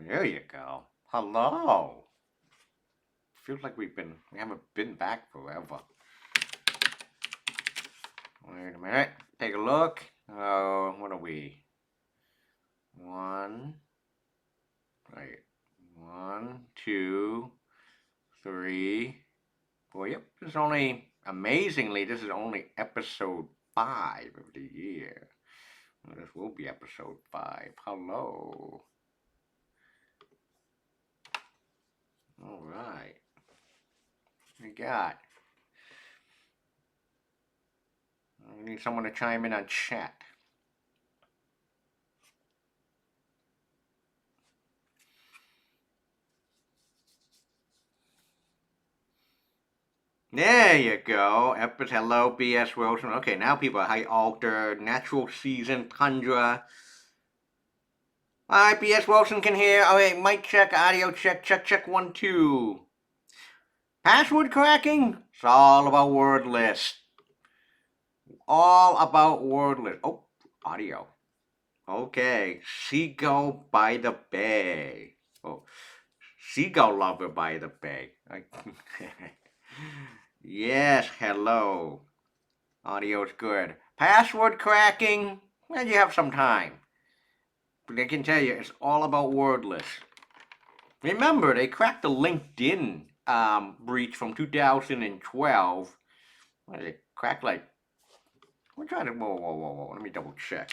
There you go. Hello. Feels like we haven't been back forever. Wait a minute. Take a look. What are we? One. Right. One, two, three, four. Yep. This is only episode 5 of the year. Well, this will be episode 5. Hello. All right. We got. We need someone to chime in on chat. There you go. Hello, B.S. Wilson. Okay, now people are high altar, natural season, tundra. All right, B.S. Wilson can hear. Oh, wait, mic check, audio check, check, 1, 2. Password cracking? It's all about word list. All about word list. Oh, audio. Okay, seagull by the bay. Oh, seagull lover by the bay. Yes, hello. Audio's good. Password cracking? Well, you have some time. But I can tell you, it's all about word lists. Remember, they cracked the LinkedIn breach from 2012. Well, they cracked like. We're trying to. Whoa. Let me double check.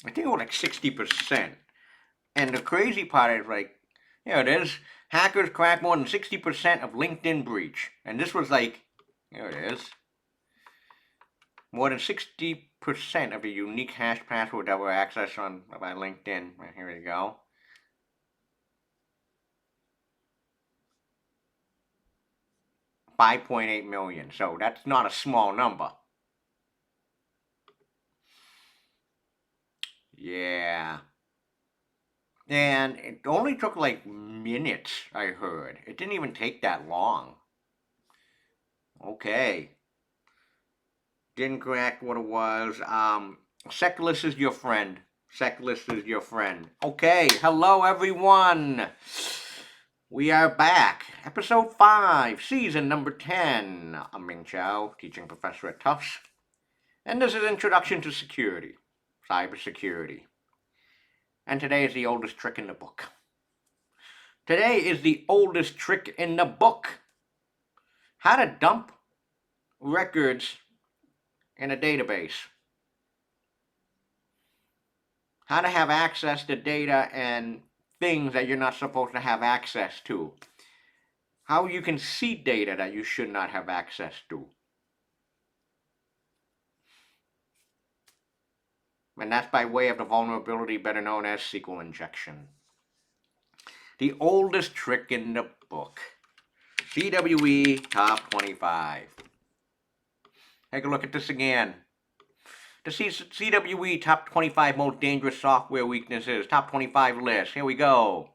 I think it was like 60%. And the crazy part is like, here it is. Hackers cracked more than 60% of LinkedIn breach. And this was like, here it is. More than 60% of a unique hash password that were accessed by LinkedIn. Here we go. $5.8 million. So that's not a small number. Yeah. And it only took like minutes, I heard. It didn't even take that long. Okay. Didn't crack what it was. Seckless is your friend. Seckless is your friend. Okay, hello everyone. We are back. Episode 5, season number 10. I'm Ming Chow, teaching professor at Tufts. And this is Introduction to Security, Cybersecurity. And today is the oldest trick in the book. Today is the oldest trick in the book. How to dump records in a database. How to have access to data and things that you're not supposed to have access to. How you can see data that you should not have access to. And that's by way of the vulnerability better known as SQL injection. The oldest trick in the book. CWE Top 25. Take a look at this again. The CWE Top 25 Most Dangerous Software Weaknesses. Top 25 list. Here we go.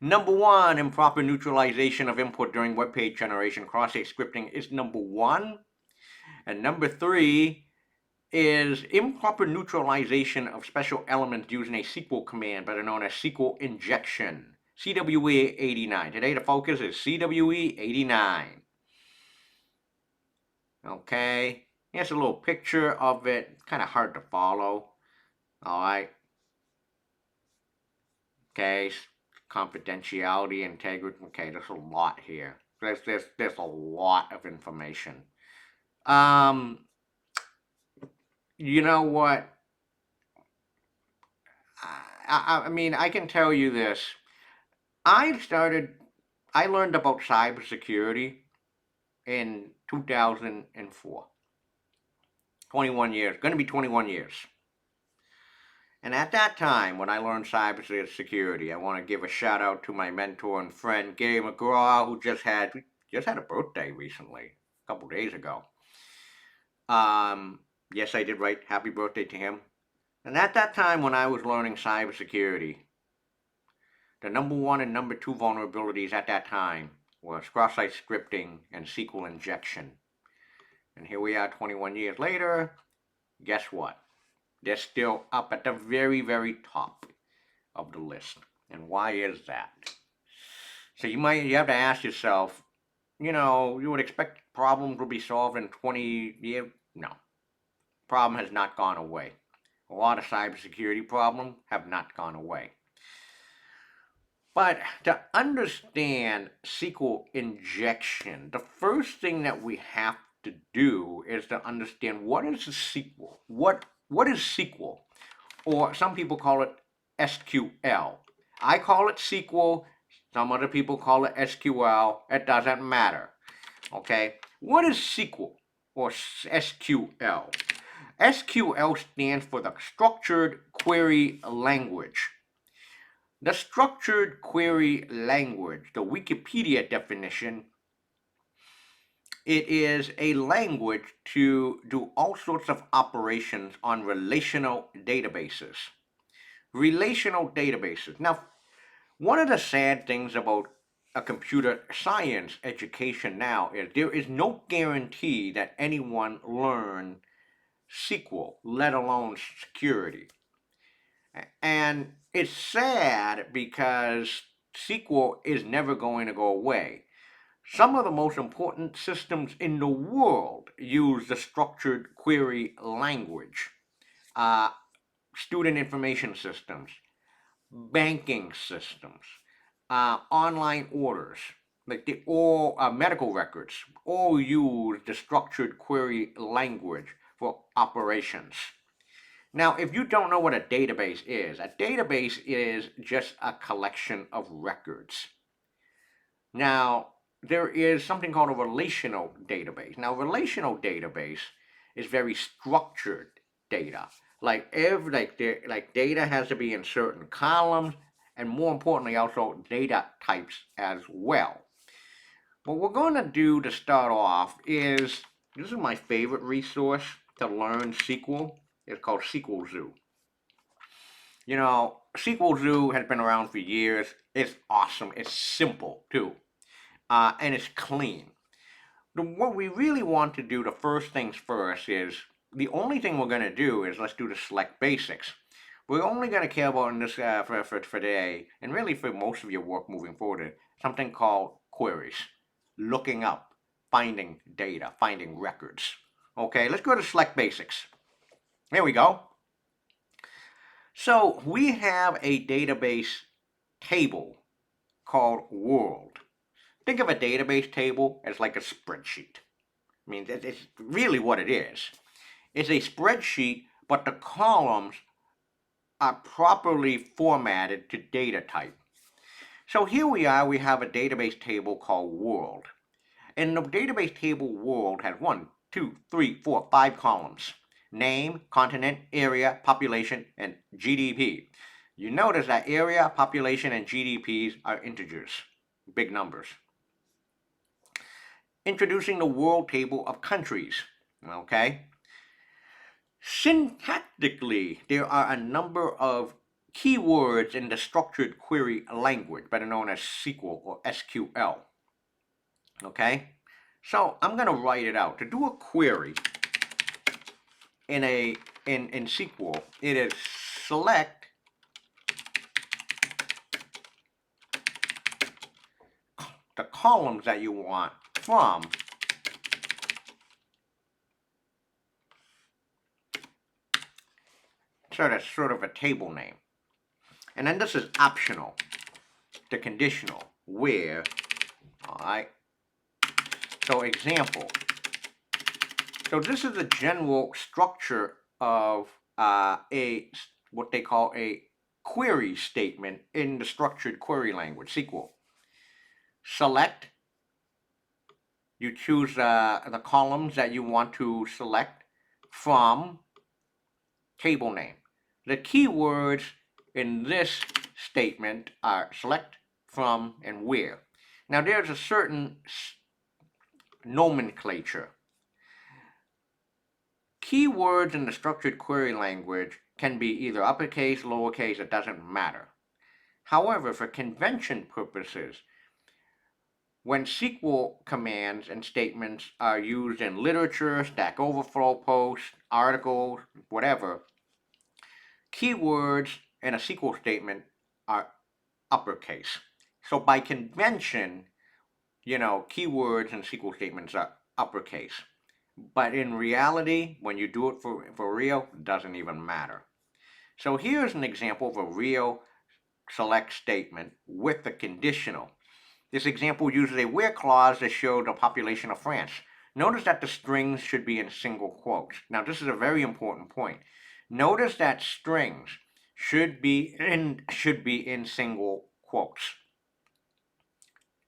Number 1, improper neutralization of input during web page generation. Cross-site scripting is number 1. And number 3 is improper neutralization of special elements using a SQL command, better known as SQL injection. CWE 89. Today the focus is CWE 89. Okay. Here's a little picture of it. It's kind of hard to follow. All right. Okay. Confidentiality, integrity. Okay, there's a lot here. There's a lot of information. You know what? I mean, I can tell you this. I learned about cybersecurity in 2004. 21 years, going to be 21 years. And at that time, when I learned cybersecurity, I want to give a shout out to my mentor and friend, Gary McGraw, who just had a birthday recently, a couple days ago. Yes, I did write happy birthday to him. And at that time, when I was learning cybersecurity, The number one and number two vulnerabilities at that time was cross-site scripting and SQL injection. And here we are 21 years later. Guess what? They're still up at the very, very top of the list. And why is that? So you have to ask yourself, you would expect problems will be solved in 20 years. No. Problem has not gone away. A lot of cybersecurity problems have not gone away. But to understand SQL injection, the first thing that we have to do is to understand what is a SQL. What is SQL? Or some people call it SQL. I call it SQL. Some other people call it SQL. It doesn't matter. Okay? What is SQL or SQL? SQL stands for the Structured Query Language. The structured query language, the Wikipedia definition, it is a language to do all sorts of operations on relational databases. Relational databases. Now, one of the sad things about a computer science education now is there is no guarantee that anyone learn SQL, let alone security. And it's sad because SQL is never going to go away. Some of the most important systems in the world use the structured query language. Student information systems, banking systems, online orders, like all medical records, all use the structured query language for operations. Now, if you don't know what a database is just a collection of records. Now, there is something called a relational database. Now, relational database is very structured data. Like data has to be in certain columns, and more importantly, also data types as well. What we're going to do to start off is, this is my favorite resource to learn SQL. It's called SQL Zoo. SQL Zoo has been around for years. It's awesome. It's simple too, and it's clean. What we really want to do, the first things first, is the only thing we're going to do is let's do the select basics. We're only going to care about in this for today, and really for most of your work moving forward, something called queries, looking up, finding data, finding records. Okay, let's go to select basics. Here we go. So we have a database table called world. Think of a database table as like a spreadsheet. I mean, it's really what it is. It's a spreadsheet, but the columns are properly formatted to data type. So here we are, we have a database table called world. And the database table world has 1, 2, 3, 4, 5 columns. Name, continent, area, population, and GDP. You notice that area, population, and GDPs are integers, big numbers. Introducing the world table of countries. Okay? Syntactically, there are a number of keywords in the structured query language, better known as SQL or SQL. Okay? So I'm going to write it out. To do a query in SQL, it is select the columns that you want from sort of a table name. And then this is optional, the conditional, where, all right. So example. So this is the general structure of what they call a query statement in the structured query language, SQL. Select, you choose the columns that you want to select from table name. The keywords in this statement are select, from, and where. Now there's a certain nomenclature. Keywords in the structured query language can be either uppercase, lowercase, it doesn't matter. However, for convention purposes, when SQL commands and statements are used in literature, Stack Overflow posts, articles, whatever, keywords in a SQL statement are uppercase. So by convention, keywords in SQL statements are uppercase. But in reality, when you do it for real, it doesn't even matter. So here's an example of a real select statement with the conditional. This example uses a where clause to show the population of France. Notice that the strings should be in single quotes. Now this is a very important point. Notice that strings should be in single quotes.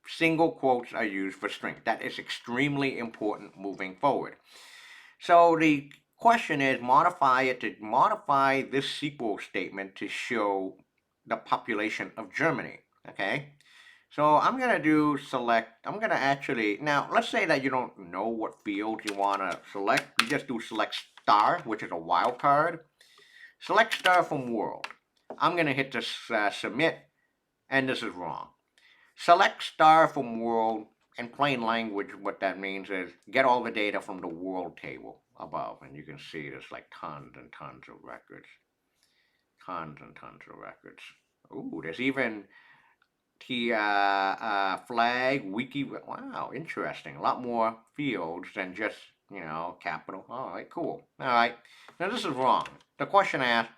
Single quotes are used for strings. That is extremely important moving forward. So the question is modify this SQL statement to show the population of Germany. Okay. So I'm going to do select, I'm going to actually, now let's say that you don't know what field you want to select. You just do select star, which is a wildcard. Select star from world. I'm going to hit this submit, and this is wrong. Select star from world. In plain language, what that means is get all the data from the world table above. And you can see there's like tons and tons of records. Tons and tons of records. Ooh, there's even flag, wiki. Wow, interesting. A lot more fields than just, capital. All right, cool. All right. Now this is wrong. The question asked,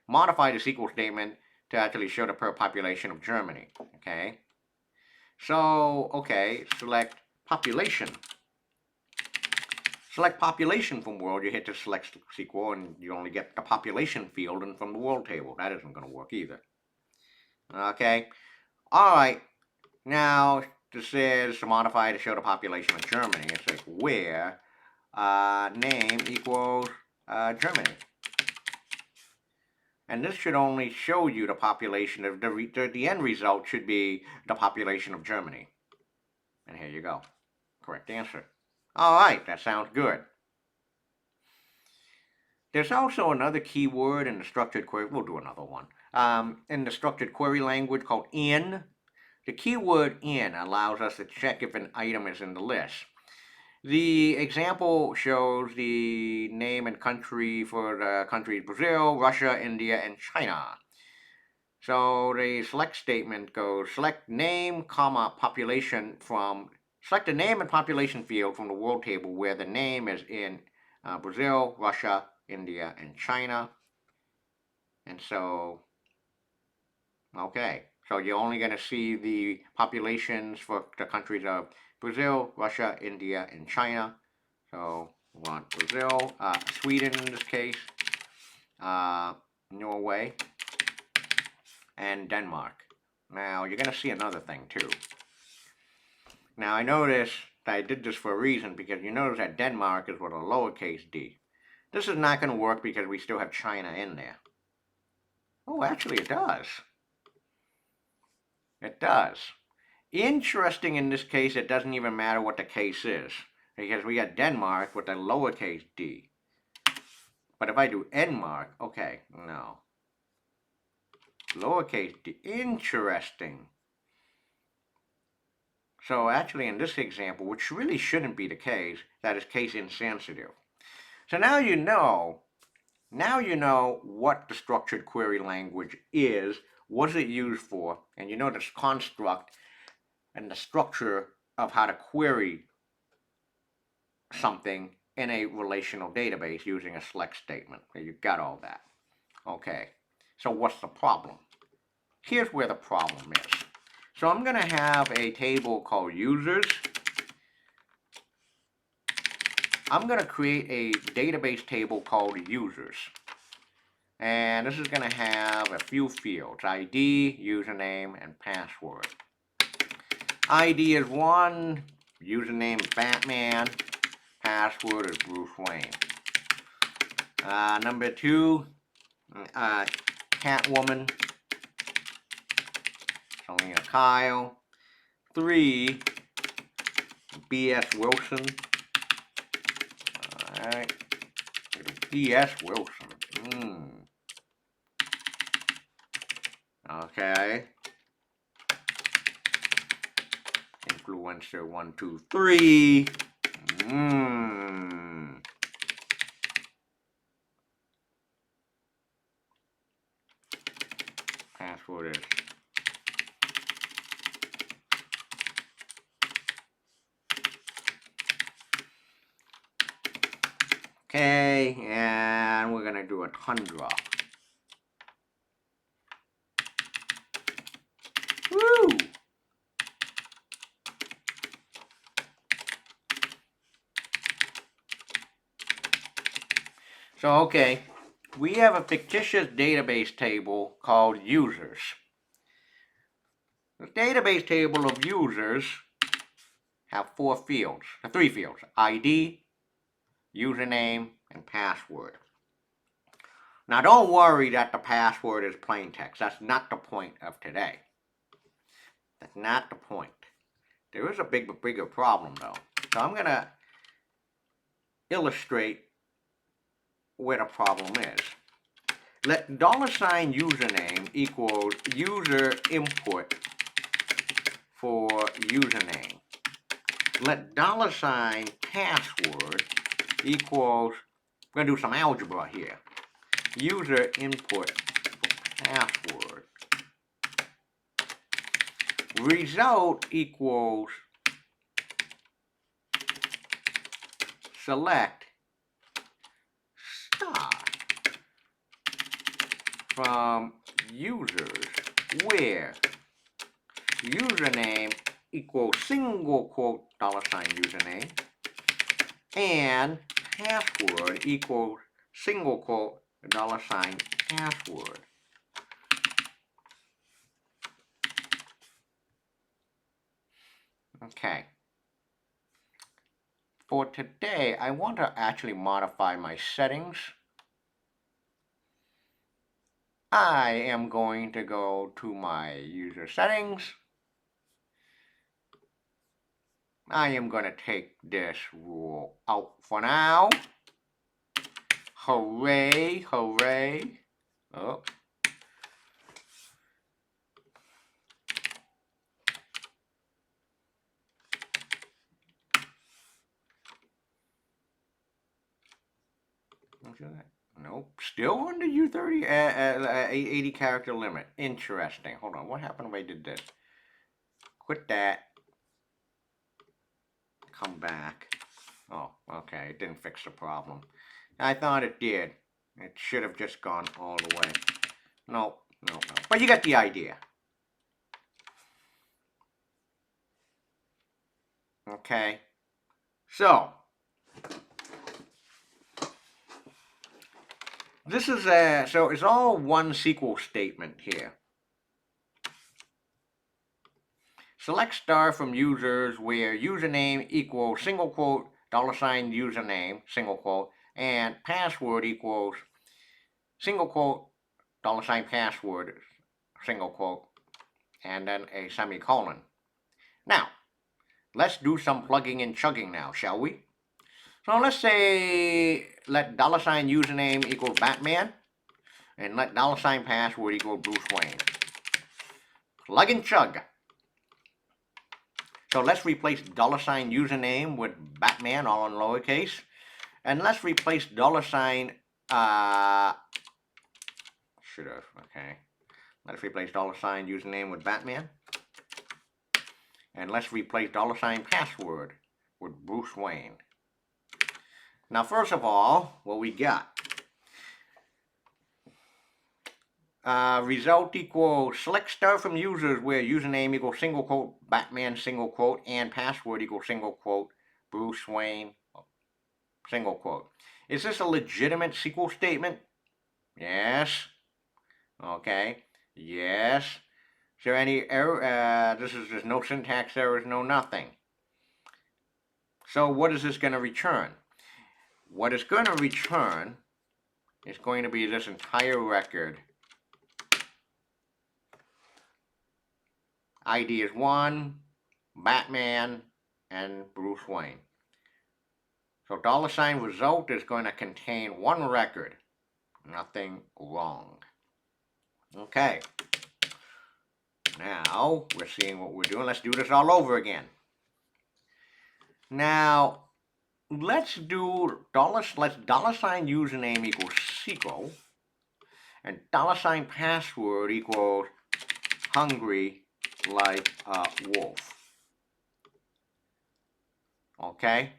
modify the SQL statement to actually show the per population of Germany. Okay. So, okay, select population. Select population from world. You hit the select SQL and you only get the population field and from the world table. That isn't going to work either. Okay. All right, now this is to modify to show the population of Germany. It's like where name equals Germany. And this should only show you the population of the end result should be the population of Germany. And here you go. Correct answer. All right, that sounds good. There's also another keyword in the structured query. We'll do another one. In the structured query language called in. The keyword in allows us to check if an item is in the list. The example shows the name and country for the countries Brazil, Russia, India, and China. So the select statement goes select name, population from, select the name and population field from the world table where the name is in Brazil, Russia, India, and China. And so, okay. So you're only going to see the populations for the countries of Brazil, Russia, India, and China. So we want Brazil, Sweden in this case, Norway, and Denmark. Now you're going to see another thing too. Now I notice that I did this for a reason because you notice that Denmark is with a lowercase d. This is not going to work because we still have China in there. Oh, actually it does. It does. Interesting in this case, it doesn't even matter what the case is, because we got Denmark with a lowercase d. But if I do Denmark, okay, no. Lowercase d, interesting. So actually in this example, which really shouldn't be the case, that is case insensitive. So now you know what the structured query language is, what is it used for, and you know this construct and the structure of how to query something in a relational database using a select statement. You got all that. Okay, so what's the problem? Here's where the problem is. So I'm going to have a table called users. I'm going to create a database table called users. And this is going to have a few fields, ID, username, and password. ID is 1, username is Batman, password is Bruce Wayne. Number 2, Catwoman, Selena Kyle. 3, B.S. Wilson. Alright, B.S. Wilson. Okay. Influencer 1, 2, 3. Password is okay, and we're gonna do a tundra. Woo! So, okay, we have a fictitious database table called users. The database table of users have three fields, ID, username, and password. Now, don't worry that the password is plain text. That's not the point of today. That's not the point. There is a bigger problem, though. So I'm going to illustrate where the problem is. Let $username equals user input for username. Let $password equals, we're going to do some algebra here. User input for password. Result equals select star from users where username equals single quote $username and password equals single quote $password. Okay. For today, I want to actually modify my settings. I am going to go to my user settings. I am going to take this rule out for now. Hooray, hooray. Oh. Nope, still under U30, 80 character limit. Interesting. Hold on, what happened if I did this? Quit that. Come back. Oh, okay, it didn't fix the problem. I thought it did. It should have just gone all the way. No. But you got the idea. Okay. So, this is so it's all one SQL statement here. Select star from users where username equals single quote $username single quote and password equals single quote $password single quote and then a semicolon. Now, let's do some plugging and chugging now, shall we? So let's say let $username equals Batman and let $password equal Bruce Wayne. Plug and chug. So let's replace $username with Batman, all in lowercase. And let's replace should have, okay. Let's replace $username with Batman. And let's replace $password with Bruce Wayne. Now, first of all, what we got? Result equals select star from users where username equals single quote Batman single quote and password equals single quote Bruce Wayne single quote. Is this a legitimate SQL statement? Yes. Okay. Yes. Is there any error? There's no syntax errors, no nothing. So what is this going to return? What it's going to return is going to be this entire record. ID is 1, Batman, and Bruce Wayne. So $result is going to contain one record. Nothing wrong. Okay. Now, we're seeing what we're doing. Let's do this all over again. Now, let's dollar sign username equals SQL, and dollar sign password equals hungry like a wolf. Okay?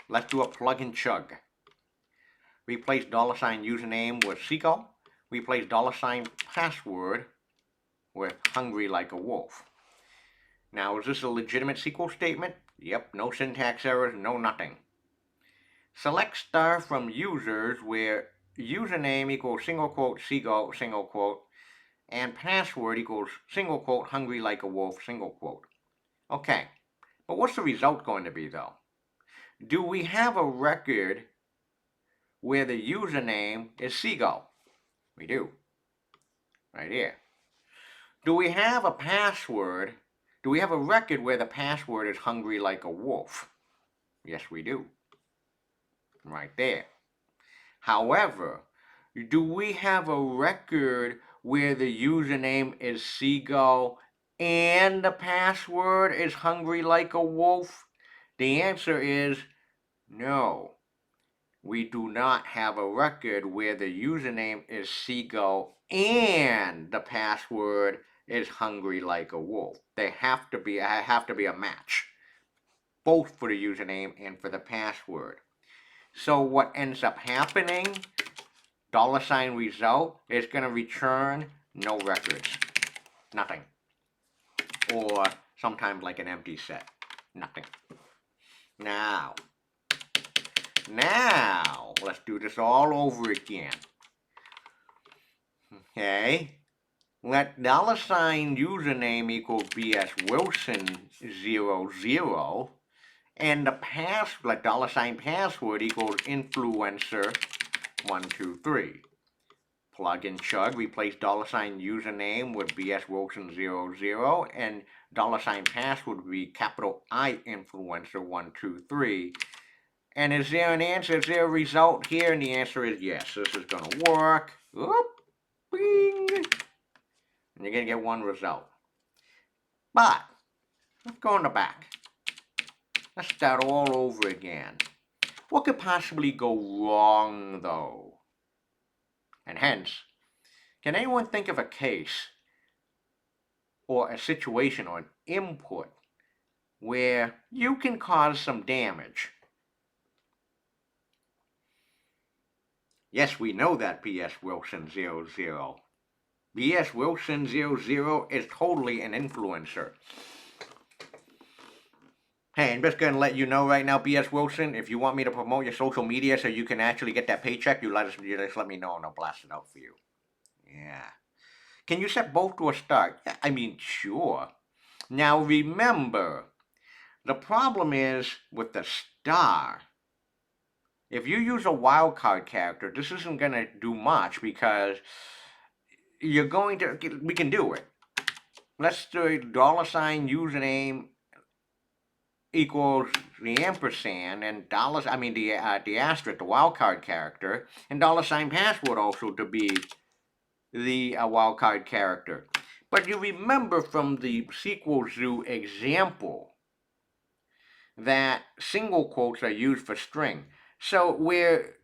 Let's do a plug and chug. Replace dollar sign username with SQL. Replace dollar sign password with hungry like a wolf. Now, is this a legitimate SQL statement? Yep, no syntax errors, no nothing. Select star from users where username equals single quote SQL single quote and password equals single quote hungry like a wolf single quote. Okay, but what's the result going to be though? Do we have a record where the username is Seagull? We do. Right here. Do we have a password? Do we have a record where the password is hungry like a wolf? Yes, we do. Right there. However, do we have a record where the username is Seagull and the password is hungry like a wolf? The answer is no. We do not have a record where the username is Seagull and the password is hungry like a wolf. They have to be a match, both for the username and for the password. So what ends up happening, dollar sign result is going to return no records, nothing, or sometimes like an empty set, nothing. Now, let's do this all over again. Okay, let dollar sign username equal bswilson00, and let dollar sign password equals influencer123. Plug and chug, replace dollar sign username with bswilson00, and dollar sign password would be capital I influencer123. And is there an answer? Is there a result here? And the answer is yes. This is going to work. Oop, bing. And you're going to get one result. But, let's go in the back. Let's start all over again. What could possibly go wrong, though? And hence, can anyone think of a case or a situation or an input where you can cause some damage? Yes, we know that BS Wilson 00. BS Wilson 00 is totally an influencer. Hey, I'm just going to let you know right now, BS Wilson, if you want me to promote your social media so you can actually get that paycheck, you just let me know and I'll blast it out for you. Yeah. Can you set both to a start? Yeah, I mean, sure. Now remember, the problem is with the star. If you use a wildcard character, this isn't going to do much because we can do it. Let's do dollar sign username equals the ampersand and the asterisk, the wildcard character, and dollar sign password also to be the wildcard character. But you remember from the SQL Zoo example that single quotes are used for string. So where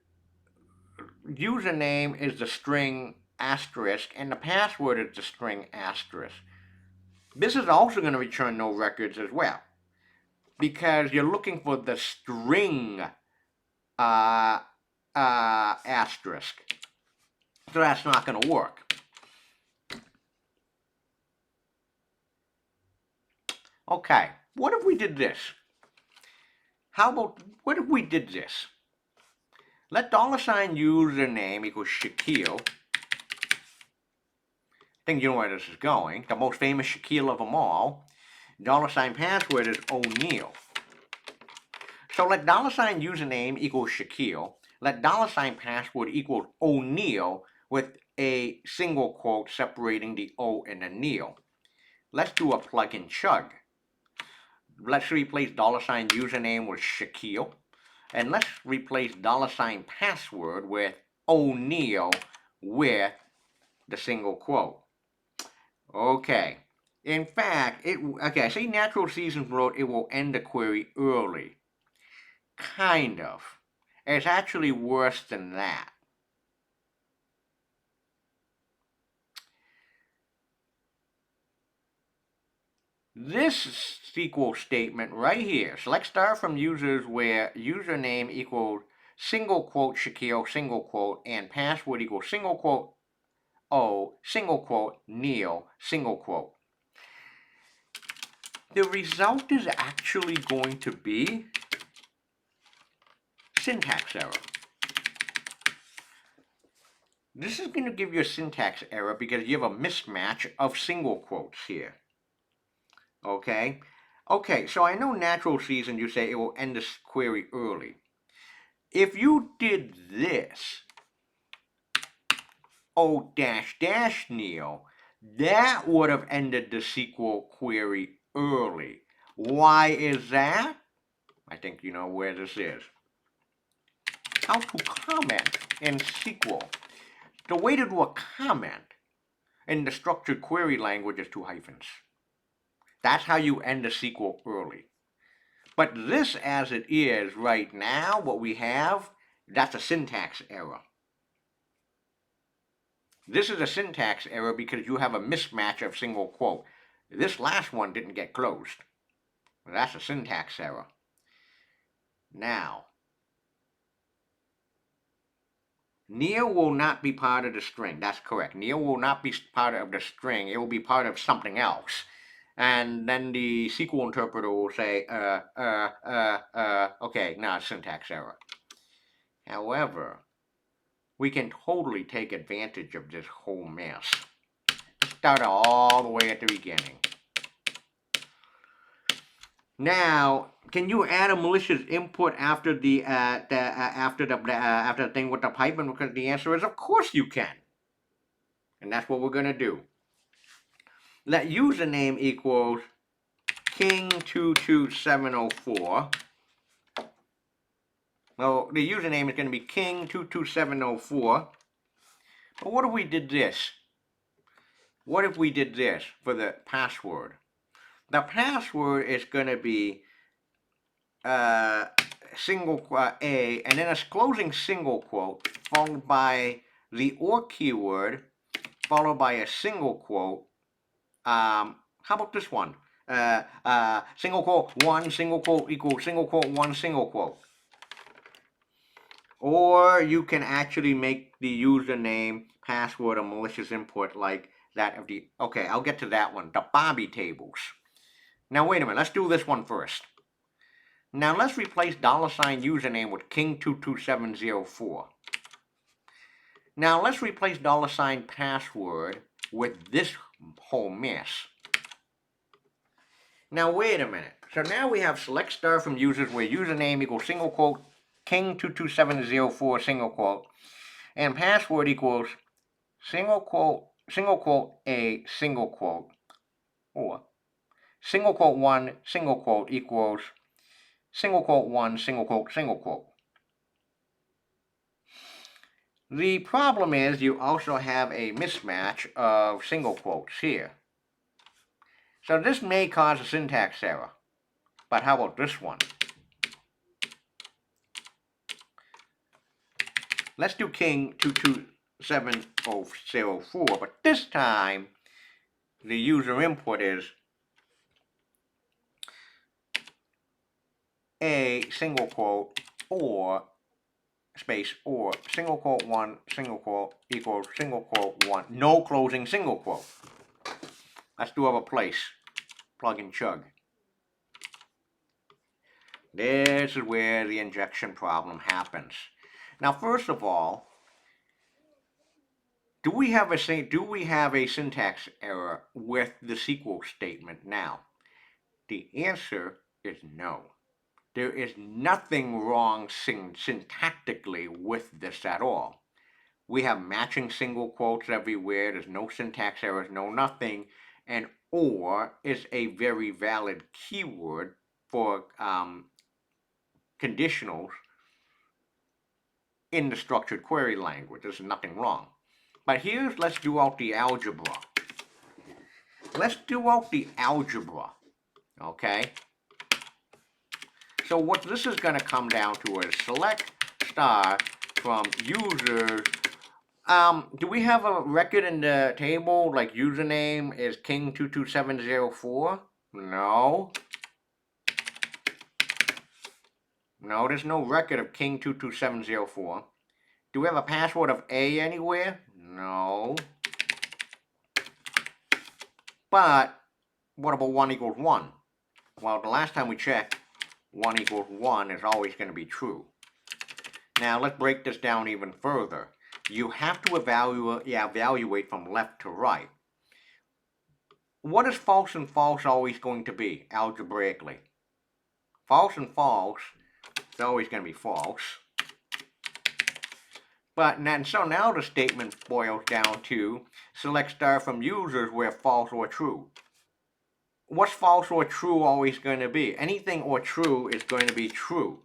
username is the string asterisk and the password is the string asterisk, this is also going to return no records as well, because you're looking for the string asterisk. So that's not going to work. Okay, what if we did this? What if we did this? Let dollar sign username equals Shaquille. I think you know where this is going. The most famous Shaquille of them all. Dollar sign password is O'Neal. So let dollar sign username equals Shaquille. Let dollar sign password equal O'Neal with a single quote separating the O and the Neal. Let's do a plug and chug. Let's replace dollar sign username with Shaquille. And let's replace dollar sign password with O'Neal with the single quote. Okay, In fact, okay, I say natural seasons wrote it will end the query early. Kind of. It's actually worse than that. This SQL statement right here, select star from users where username equals single quote Shaquille, single quote, and password equals single quote O, single quote, Neil, single quote. The result is actually going to be syntax error. This is going to give you a syntax error because you have a mismatch of single quotes here. Okay? Okay, so I know natural season, you say it will end this query early. If you did this, O dash dash Neil, that would have ended the SQL query early. Why is that? I think you know where this is. How to comment in SQL. The way to do a comment in the structured query language is 2 hyphens. That's how you end a SQL early. But this as it is right now, what we have, that's a syntax error. This is a syntax error because you have a mismatch of single quote. This last one didn't get closed. That's a syntax error. Now, Neil will not be part of the string. That's correct. Neil will not be part of the string. It will be part of something else. And then the SQL interpreter will say, okay, now it's syntax error. However, we can totally take advantage of this whole mess. Start all the way at the beginning. Now, can you add a malicious input after the thing with the pipe? Because the answer is, of course you can. And that's what we're gonna do. Let username equals king22704. Well, the username is going to be king22704. But what if we did this? What if we did this for the password? The password is going to be single A, and then a closing single quote, followed by the or keyword, followed by a single quote. How about this one? Single quote 1, single quote equals single quote 1, single quote. Or you can actually make the username password a malicious input like that of the, okay, I'll get to that one, the Bobby tables. Now wait a minute, let's do this one first. Now let's replace $username with king22704. Now let's replace $password with this whole mess. Now wait a minute. So now we have select star from users where username equals single quote king22704 single quote and password equals single quote a single quote or single quote 1 single quote equals single quote 1 single quote single quote. The problem is you also have a mismatch of single quotes here. So this may cause a syntax error. But how about this one? Let's do king 22704, but this time the user input is a single quote or space or single quote 1 single quote equals single quote 1, no closing single quote. Let's do have a place, plug and chug. This is where the injection problem happens. Now first of all, do we have a syntax error with the SQL statement now? The answer is no. There is nothing wrong syntactically with this at all. We have matching single quotes everywhere. There's no syntax errors, no nothing. And or is a very valid keyword for conditionals in the structured query language. There's nothing wrong. But let's do out the algebra. let's do out the algebra, okay? So what this is going to come down to is select star from users. Do we have a record in the table, like username is king22704? No. No, there's no record of king22704. Do we have a password of A anywhere? No. But what about 1 equals 1? Well, the last time we checked, 1 equals 1 is always going to be true. Now let's break this down even further. You have to evaluate from left to right. What is false and false always going to be, algebraically? False and false is always going to be false. So now the statement boils down to select star from users where false or true. What's false or true always going to be? Anything or true is going to be true.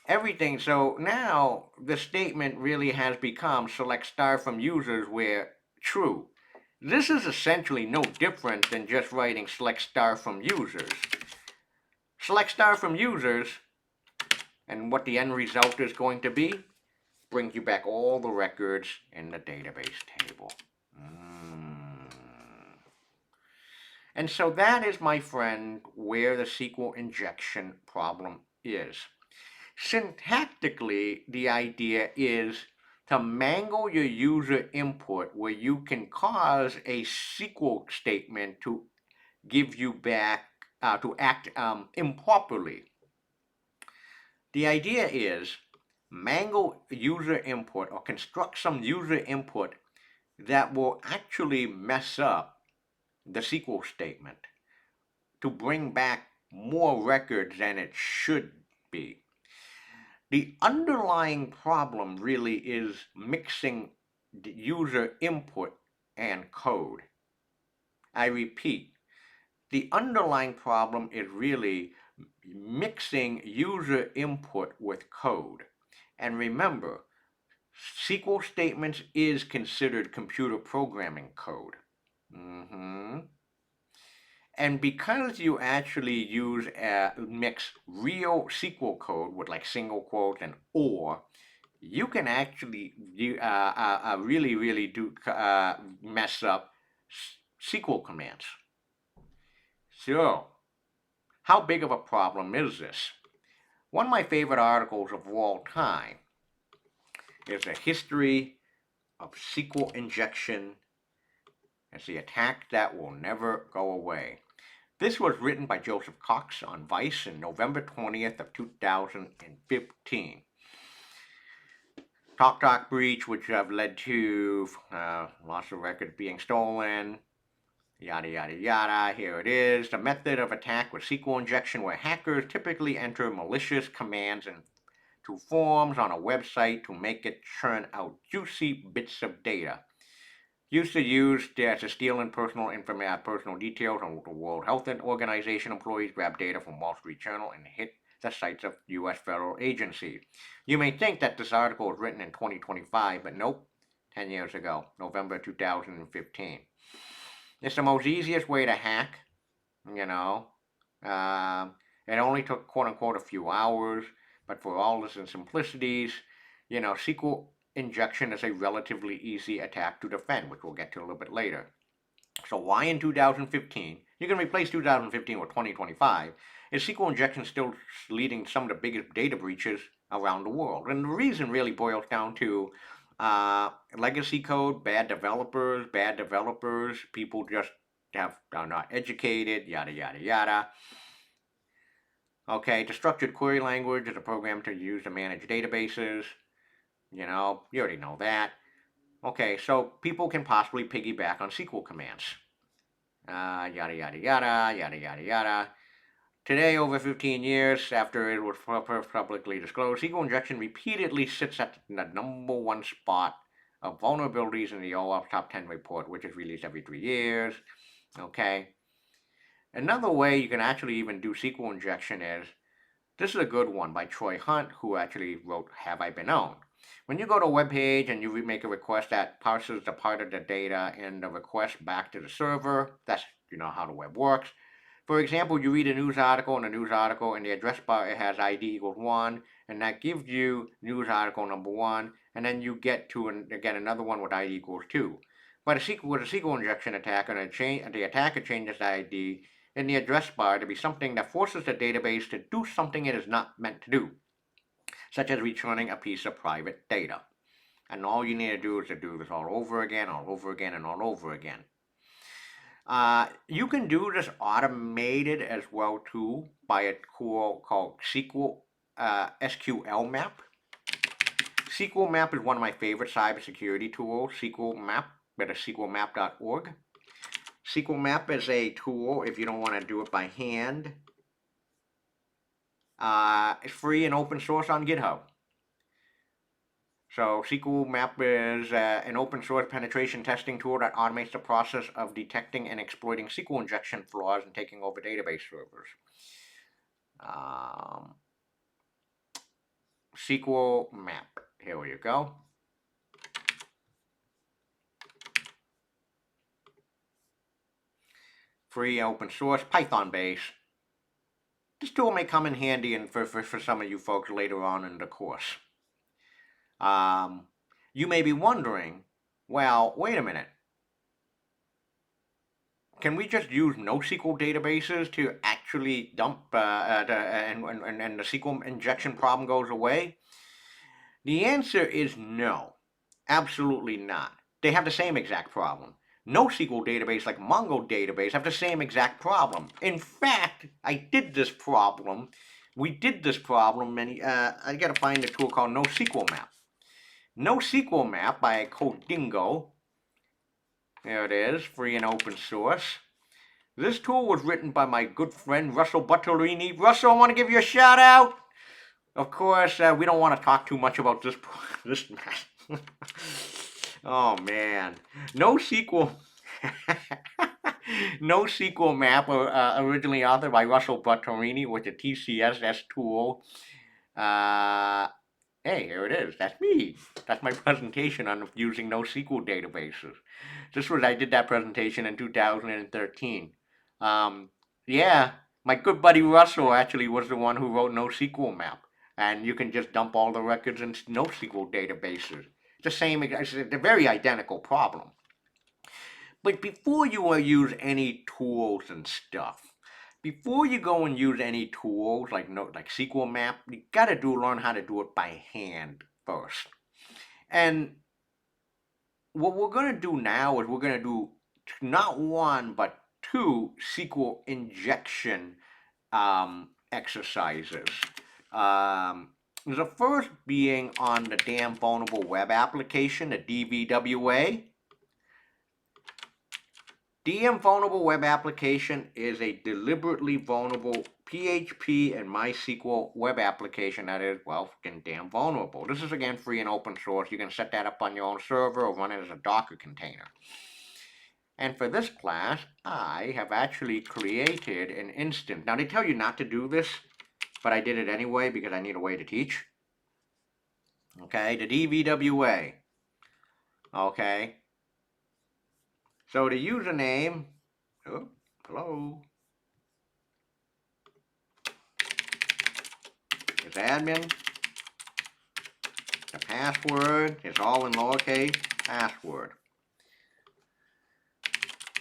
Everything. So now the statement really has become select star from users where true. This is essentially no different than just writing select star from users. Select star from users, and what the end result is going to be, brings you back all the records in the database table. And so that is, my friend, where the SQL injection problem is. Syntactically, the idea is to mangle your user input where you can cause a SQL statement to give you back, to act improperly. The idea is mangle user input or construct some user input that will actually mess up the SQL statement to bring back more records than it should be. The underlying problem really is mixing the user input and code. I repeat, the underlying problem is really mixing user input with code. And remember, SQL statements is considered computer programming code. And because you actually mix real SQL code with like single quotes and or, you can actually really do mess up SQL commands. So, how big of a problem is this? One of my favorite articles of all time is a history of SQL injection as the attack that will never go away. This was written by Joseph Cox on Vice on November 20th of 2015. Talk breach, which have led to lots of records being stolen, yada yada yada. Here it is. The method of attack was SQL injection, where hackers typically enter malicious commands into forms on a website to make it churn out juicy bits of data. Used to steal in personal details on the World Health Organization employees, grab data from Wall Street Journal, and hit the sites of U.S. federal agencies. You may think that this article was written in 2025, but nope, 10 years ago, November 2015. It's the most easiest way to hack, you know. It only took, quote unquote, a few hours, but for all this and simplicities, SQL injection is a relatively easy attack to defend, which we'll get to a little bit later. So why in 2015, you can replace 2015 with 2025, is SQL injection still leading some of the biggest data breaches around the world? And the reason really boils down to legacy code, bad developers, people just are not educated, yada yada yada. Okay, the structured query language is a program to use to manage databases. You already know that. Okay, so people can possibly piggyback on SQL commands. Yada yada yada, yada yada yada. Today, over 15 years after it was publicly disclosed, SQL injection repeatedly sits at the #1 spot of vulnerabilities in the OAuth Top 10 report, which is released every 3 years. Okay. Another way you can actually even do SQL injection is, this is a good one by Troy Hunt, who actually wrote Have I Been Owned? When you go to a web page and you make a request that parses the part of the data in the request back to the server, that's how the web works. For example, you read a news article, and in the address bar it has ID equals 1, and that gives you news article number 1, and then you get to again another one with ID equals 2. But with a SQL injection attack, and the attacker changes the ID in the address bar to be something that forces the database to do something it is not meant to do, such as returning a piece of private data. And all you need to do is to do this all over again, and all over again. You can do this automated as well too by a tool called SQL map. SQL map is one of my favorite cybersecurity tools. SQL map, at sqlmap.org. SQL map is a tool if you don't want to do it by hand. It's free and open source on GitHub. So SQL Map is an open source penetration testing tool that automates the process of detecting and exploiting SQL injection flaws and taking over database servers. SQL Map. Here you go. Free open source, Python based. This tool may come in handy for some of you folks later on in the course. You may be wondering, well, wait a minute. Can we just use NoSQL databases to actually dump and the SQL injection problem goes away? The answer is no, absolutely not. They have the same exact problem. NoSQL database like Mongo database have the same exact problem. In fact, we did this problem I gotta find a tool called NoSQL Map. NoSQL Map by Codingo. There it is, free and open source. This tool was written by my good friend Russell Butterini. Russell, I want to give you a shout out. Of course, we don't want to talk too much about this. Oh man, NoSQL. NoSQL Map, originally authored by Russell Butterini, with the TCSS tool. Hey, here it is. That's me. That's my presentation on using NoSQL databases. I did that presentation in 2013. Yeah, my good buddy Russell actually was the one who wrote NoSQL Map. And you can just dump all the records in NoSQL databases. It's a very identical problem. But before you use any tools and stuff, before you go and use any tools like SQL Map, you gotta learn how to do it by hand first. And what we're gonna do now is we're gonna do not one but two SQL injection exercises. The first being on the damn vulnerable web application, the DVWA. DM vulnerable web application is a deliberately vulnerable PHP and MySQL web application that is, well, fucking damn vulnerable. This is again free and open source. You can set that up on your own server or run it as a Docker container. And for this class, I have actually created an instance. Now they tell you not to do this, but I did it anyway because I need a way to teach. Okay, the DVWA. Okay. So the username, hello, is admin. The password is all in lowercase, password.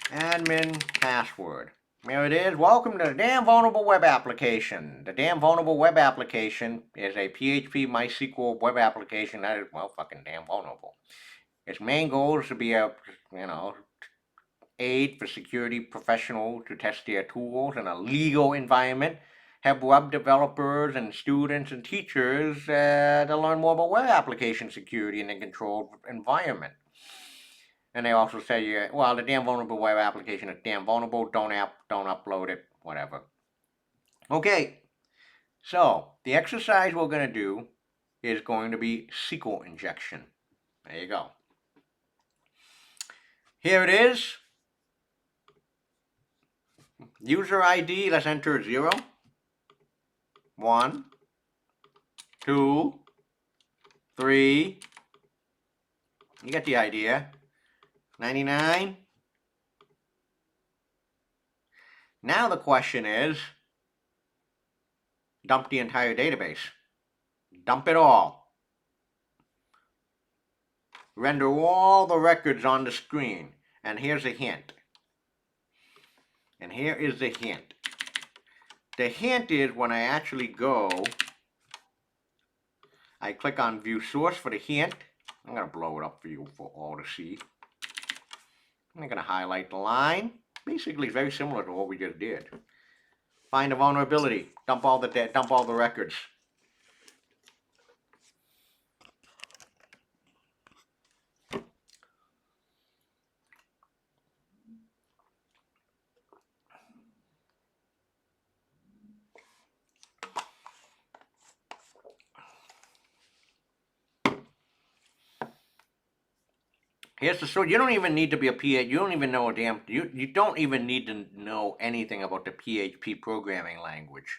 Admin password. There it is. Welcome to the damn vulnerable web application. The damn vulnerable web application is a PHP MySQL web application that is, well, fucking damn vulnerable. Its main goal is to be a, aid for security professionals to test their tools in a legal environment, have web developers and students and teachers to learn more about web application security in a controlled environment. And they also say, well, the damn vulnerable web application is damn vulnerable, don't upload it, whatever. Okay, so the exercise we're going to do is going to be SQL injection. There you go. Here it is. User ID, let's enter 0, 1, 2, 3. You get the idea. 99. Now the question is, dump the entire database. Dump it all. Render all the records on the screen. And here's a hint. And here is the hint. The hint is when I actually go, I click on View Source for the hint. I'm going to blow it up for you for all to see. I'm going to highlight the line. Basically, it's very similar to what we just did. Find a vulnerability. Dump all the records. Here's the story. You don't even need to be a PhD. You don't even know a damn. You don't even need to know anything about the PHP programming language.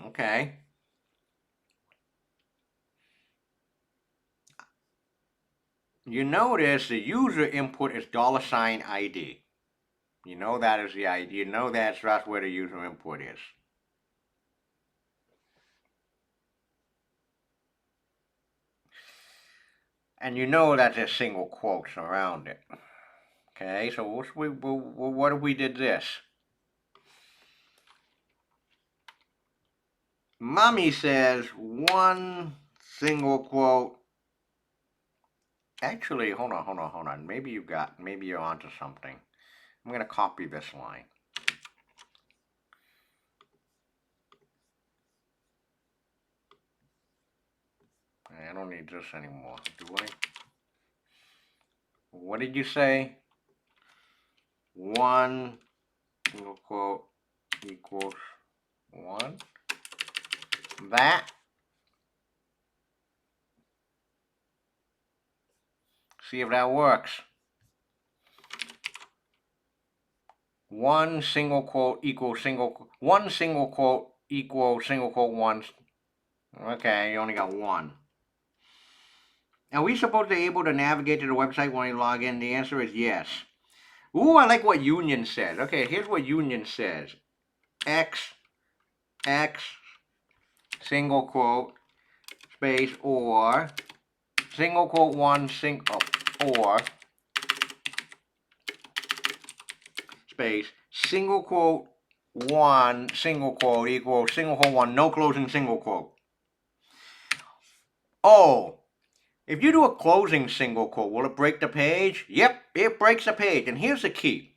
Okay. You notice the user input is $ID. You know that is the ID. You know that's where the user input is. And you know that there's single quotes around it. Okay, so what if we did this? Mommy says one single quote. Actually, hold on. Maybe you're onto something. I'm gonna copy this line. I don't need this anymore, do I? What did you say? One single quote equals 1. That. See if that works. One single quote equals one single quote equals single quote 1. Okay, you only got 1. Are we supposed to be able to navigate to the website when we log in? The answer is yes. Ooh, I like what Union says. Okay, here's what Union says. X, single quote, space, or, single quote 1, or, space, single quote 1, single quote, equals single quote 1, no closing single quote. Oh, if you do a closing single quote, will it break the page? Yep, it breaks the page. And here's the key.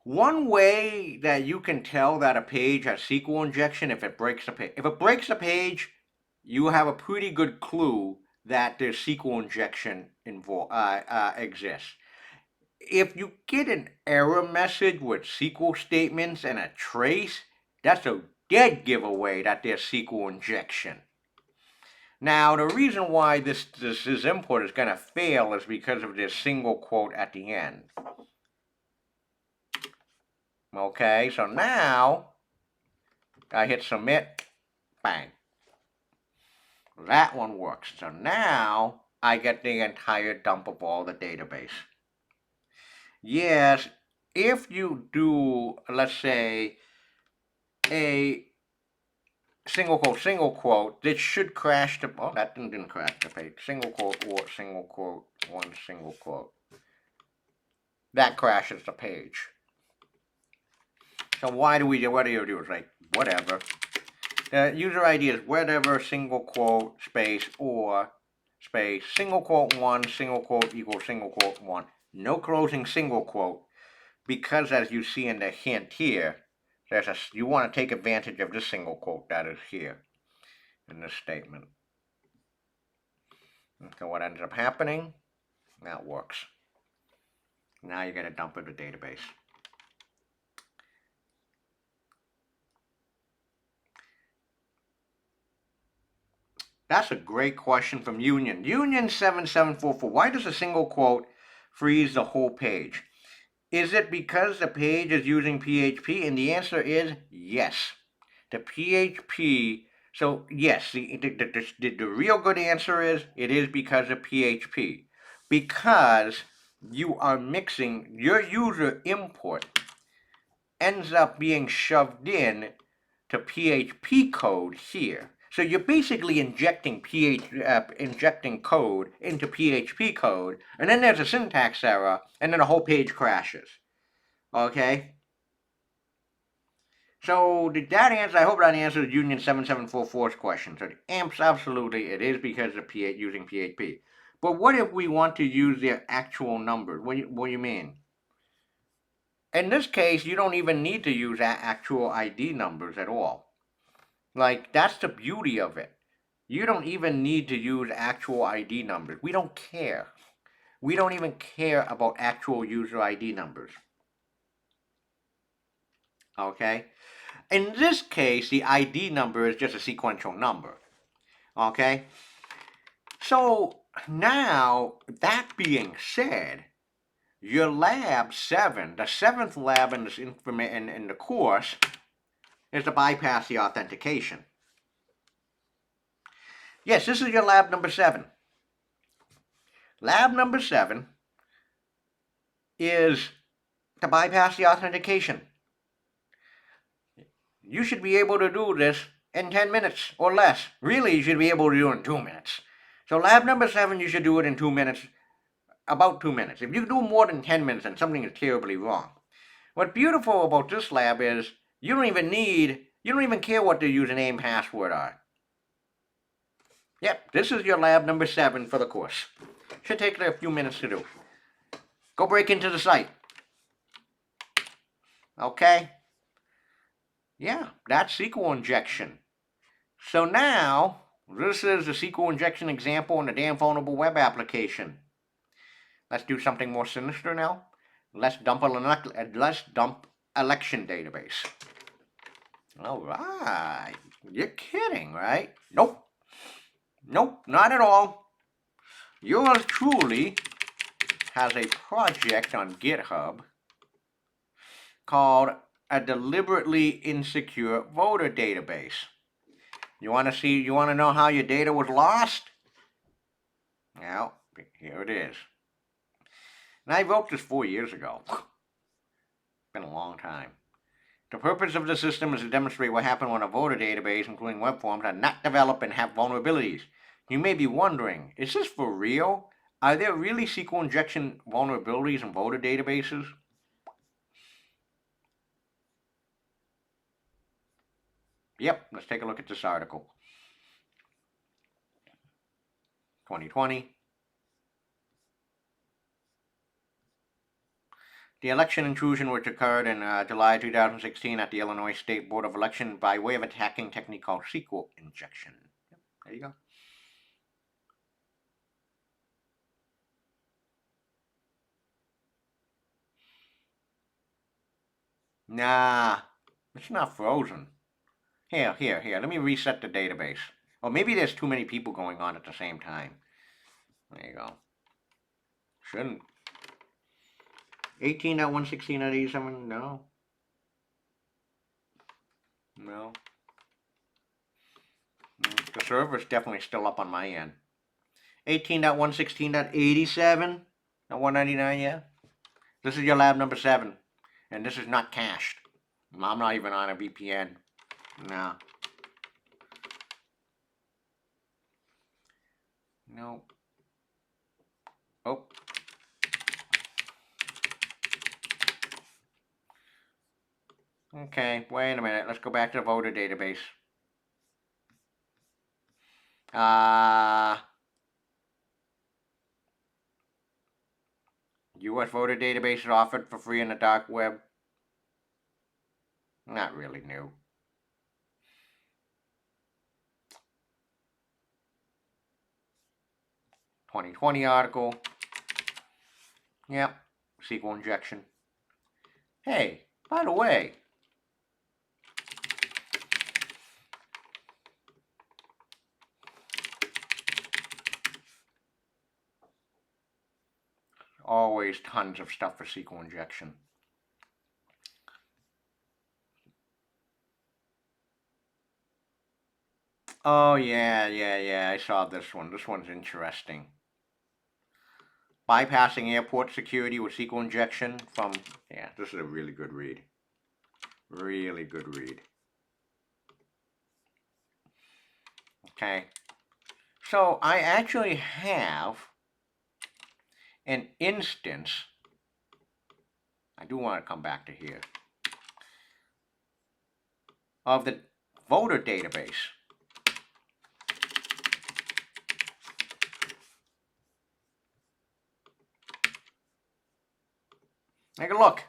One way that you can tell that a page has SQL injection if it breaks the page. If it breaks the page, you have a pretty good clue that there's SQL injection exists. If you get an error message with SQL statements and a trace, that's a dead giveaway that there's SQL injection. Now, the reason why this input is going to fail is because of this single quote at the end. Okay, so now I hit submit, bang. That one works. So now I get the entire dump of all the database. Yes, if you do, let's say, a single quote, this should crash the, oh, that didn't crash the page. Single quote or single quote, 1 single quote. That crashes the page. So what do you do? It's like, whatever. The user ID is whatever, single quote, space, or, space, single quote 1, single quote equals single quote 1. No closing single quote, because as you see in the hint here, you want to take advantage of this single quote that is here in this statement. Okay, what ends up happening? That works. Now you got to dump it to the database. That's a great question from Union. Union 7744. Why does a single quote freeze the whole page? Is it because the page is using PHP? And the answer is yes. The PHP. So yes, the real good answer is it is because of PHP. Because you are mixing your user input ends up being shoved in to PHP code here. So you're basically injecting injecting code into PHP code, and then there's a syntax error, and then the whole page crashes. Okay. So did that answer? I hope that answers Union 7744's question. So the amps, absolutely, it is because of using PHP. But what if we want to use their actual numbers? What do you mean? In this case, you don't even need to use actual ID numbers at all. Like, that's the beauty of it. You don't even need to use actual ID numbers. We don't care. We don't even care about actual user ID numbers. Okay? In this case, the ID number is just a sequential number. Okay? So, now, that being said, your lab 7, the 7th lab in the course, is to bypass the authentication. Yes, this is your lab number 7. Lab number 7 is to bypass the authentication. You should be able to do this in 10 minutes or less. Really, you should be able to do it in 2 minutes. So lab number 7, you should do it in 2 minutes, about 2 minutes. If you do more than 10 minutes, then something is terribly wrong. What's beautiful about this lab is you don't even care what the username and password are. Yep, this is your lab number 7 for the course. Should take a few minutes to do. Go break into the site. Okay? Yeah, that's SQL injection. So now, this is the SQL injection example in a damn vulnerable web application. Let's do something more sinister now. Let's dump election database. All right. You're kidding, right? Nope. Nope, not at all. Yours truly has a project on GitHub called a deliberately insecure voter database. You want to know how your data was lost? Well, here it is. And I wrote this 4 years ago. It's been a long time. The purpose of the system is to demonstrate what happened when a voter database, including web forms, are not developed and have vulnerabilities. You may be wondering, is this for real? Are there really SQL injection vulnerabilities in voter databases? Yep, let's take a look at this article. 2020. The election intrusion which occurred in July 2016 at the Illinois State Board of Election by way of attacking technique called SQL injection. Yep, there you go. Nah, it's not frozen. Here, let me reset the database. Or maybe there's too many people going on at the same time. There you go. Shouldn't. 18.116.87, no. No. The server's definitely still up on my end. 18.116.87, not 199, yeah. This is your lab number 7, and this is not cached. I'm not even on a VPN. No. No. Oh. Okay, wait a minute. Let's go back to the voter database. U.S. voter database is offered for free in the dark web. Not really new. 2020 article. Yep, SQL injection. Hey, by the way, always tons of stuff for SQL injection. Oh, yeah, I saw this one. This one's interesting. Bypassing airport security with SQL injection from, yeah, this is a really good read. Really good read. Okay. So I actually have an instance. I do want to come back to here. Of the voter database. Take a look.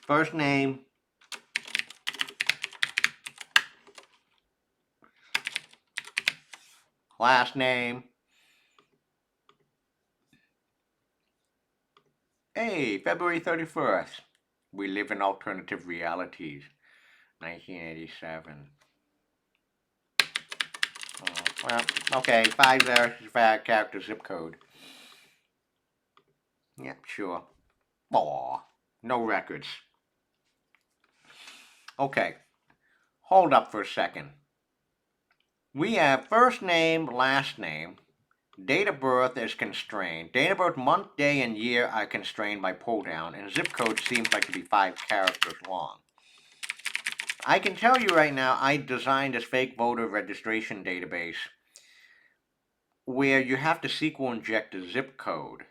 First name, last name. Hey, February 31st. We live in alternative realities. 1987. Well, okay, 5 character zip code. Yeah, sure. Aw, no records. Okay, hold up for a second. We have first name, last name. Date of birth is constrained. Date of birth, month, day, and year are constrained by pull down, and zip code seems like to be 5 characters long. I can tell you right now, I designed this fake voter registration database where you have to SQL inject a zip code.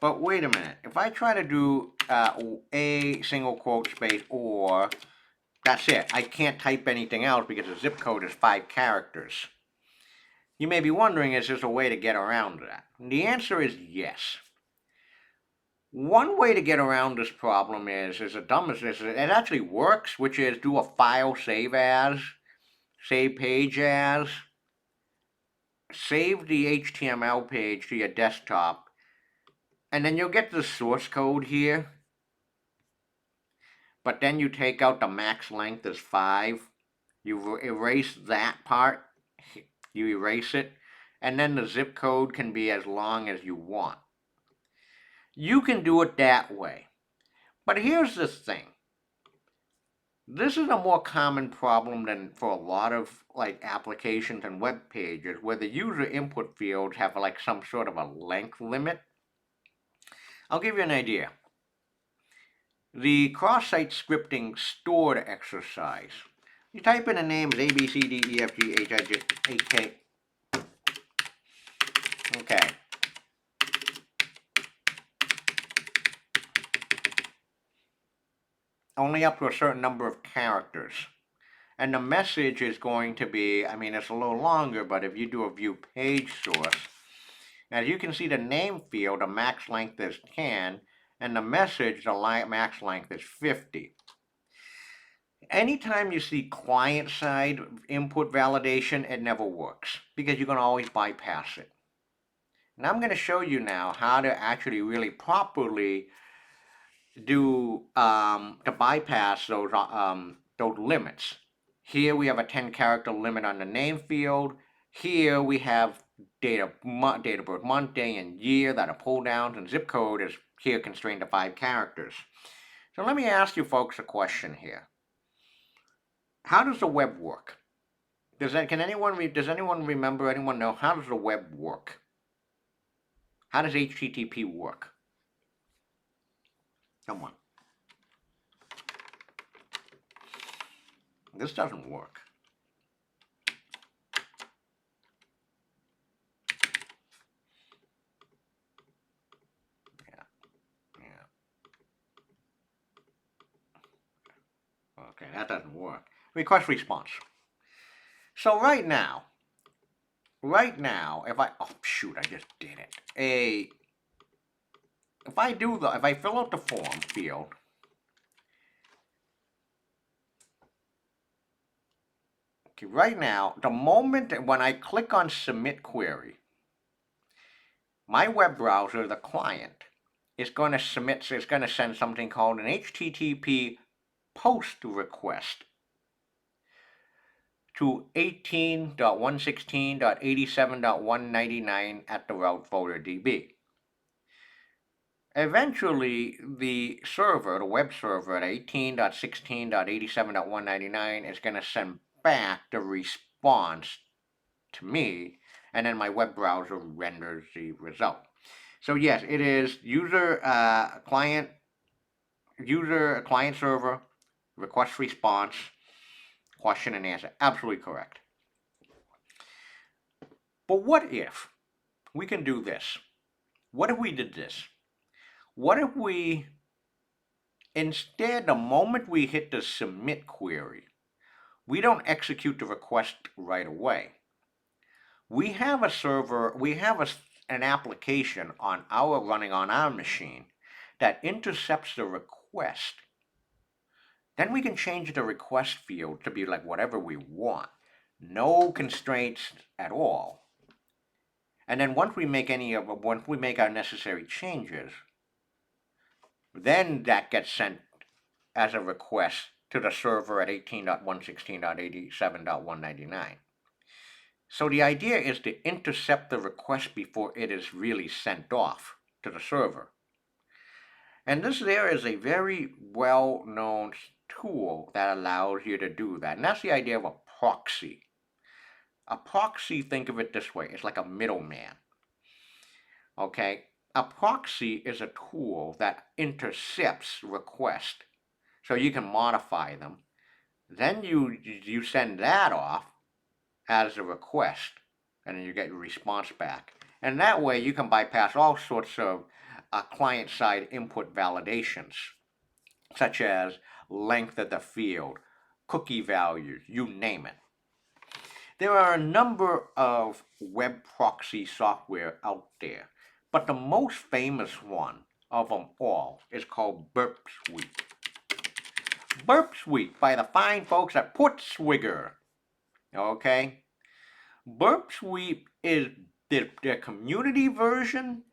But wait a minute, if I try to do a single quote space or, that's it. I can't type anything else because the zip code is 5 characters. You may be wondering, is there a way to get around that? And the answer is yes. One way to get around this problem is as dumb as this, it actually works, which is do a file save as, save page as, save the HTML page to your desktop, and then you'll get the source code here. But then you take out the max length as 5. You erase that part, you erase it, and then the zip code can be as long as you want. You can do it that way. But here's the thing. This is a more common problem than for a lot of like applications and web pages where the user input fields have like some sort of a length limit. I'll give you an idea. The cross-site scripting stored exercise. You type in the names A, B, C, D, E, F, G, H, I, J, K. Okay. Only up to a certain number of characters. And the message is going to be, I mean, it's a little longer, but if you do a view page source, as you can see, the name field, the max length is 10, and the message, the max length is 50. Anytime you see client-side input validation, it never works because you're going to always bypass it. And I'm going to show you now how to actually really properly do to bypass those limits. Here we have a 10-character limit on the name field. Here we have date of birth, month, day, and year that are pull downs, and zip code is here constrained to 5 characters. So let me ask you folks a question here. How does the web work? Does anyone remember, anyone know, how does the web work? How does HTTP work? Come on. This doesn't work. Yeah. Okay, that doesn't work. Request response. So right now, if I, oh shoot, I just did it. If I fill out the form field, okay, right now, the moment when I click on submit query, my web browser, the client, is going to send something called an HTTP post request to 18.116.87.199 at the route voter DB. Eventually, the server, the web server at 18.16.87.199 is going to send back the response to me, and then my web browser renders the result. So yes, it is client server, request response, question and answer. Absolutely correct. But what if we can do this? What if we did this? What if we, instead, the moment we hit the submit query, we don't execute the request right away. We have a server, we have an application running on our machine that intercepts the request. Then we can change the request field to be like whatever we want. No constraints at all. And then once we make our necessary changes, then that gets sent as a request to the server at 18.116.87.199. So the idea is to intercept the request before it is really sent off to the server. And this there is a very well-known tool that allows you to do that. And that's the idea of a proxy. A proxy, think of it this way, it's like a middleman. Okay? A proxy is a tool that intercepts requests. So you can modify them. Then you send that off as a request, and then you get your response back. And that way you can bypass all sorts of client-side input validations, such as length of the field, cookie values, you name it. There are a number of web proxy software out there, but the most famous one of them all is called Burp Suite. Burp Suite by the fine folks at Portswigger. Okay? Burp Suite is the community version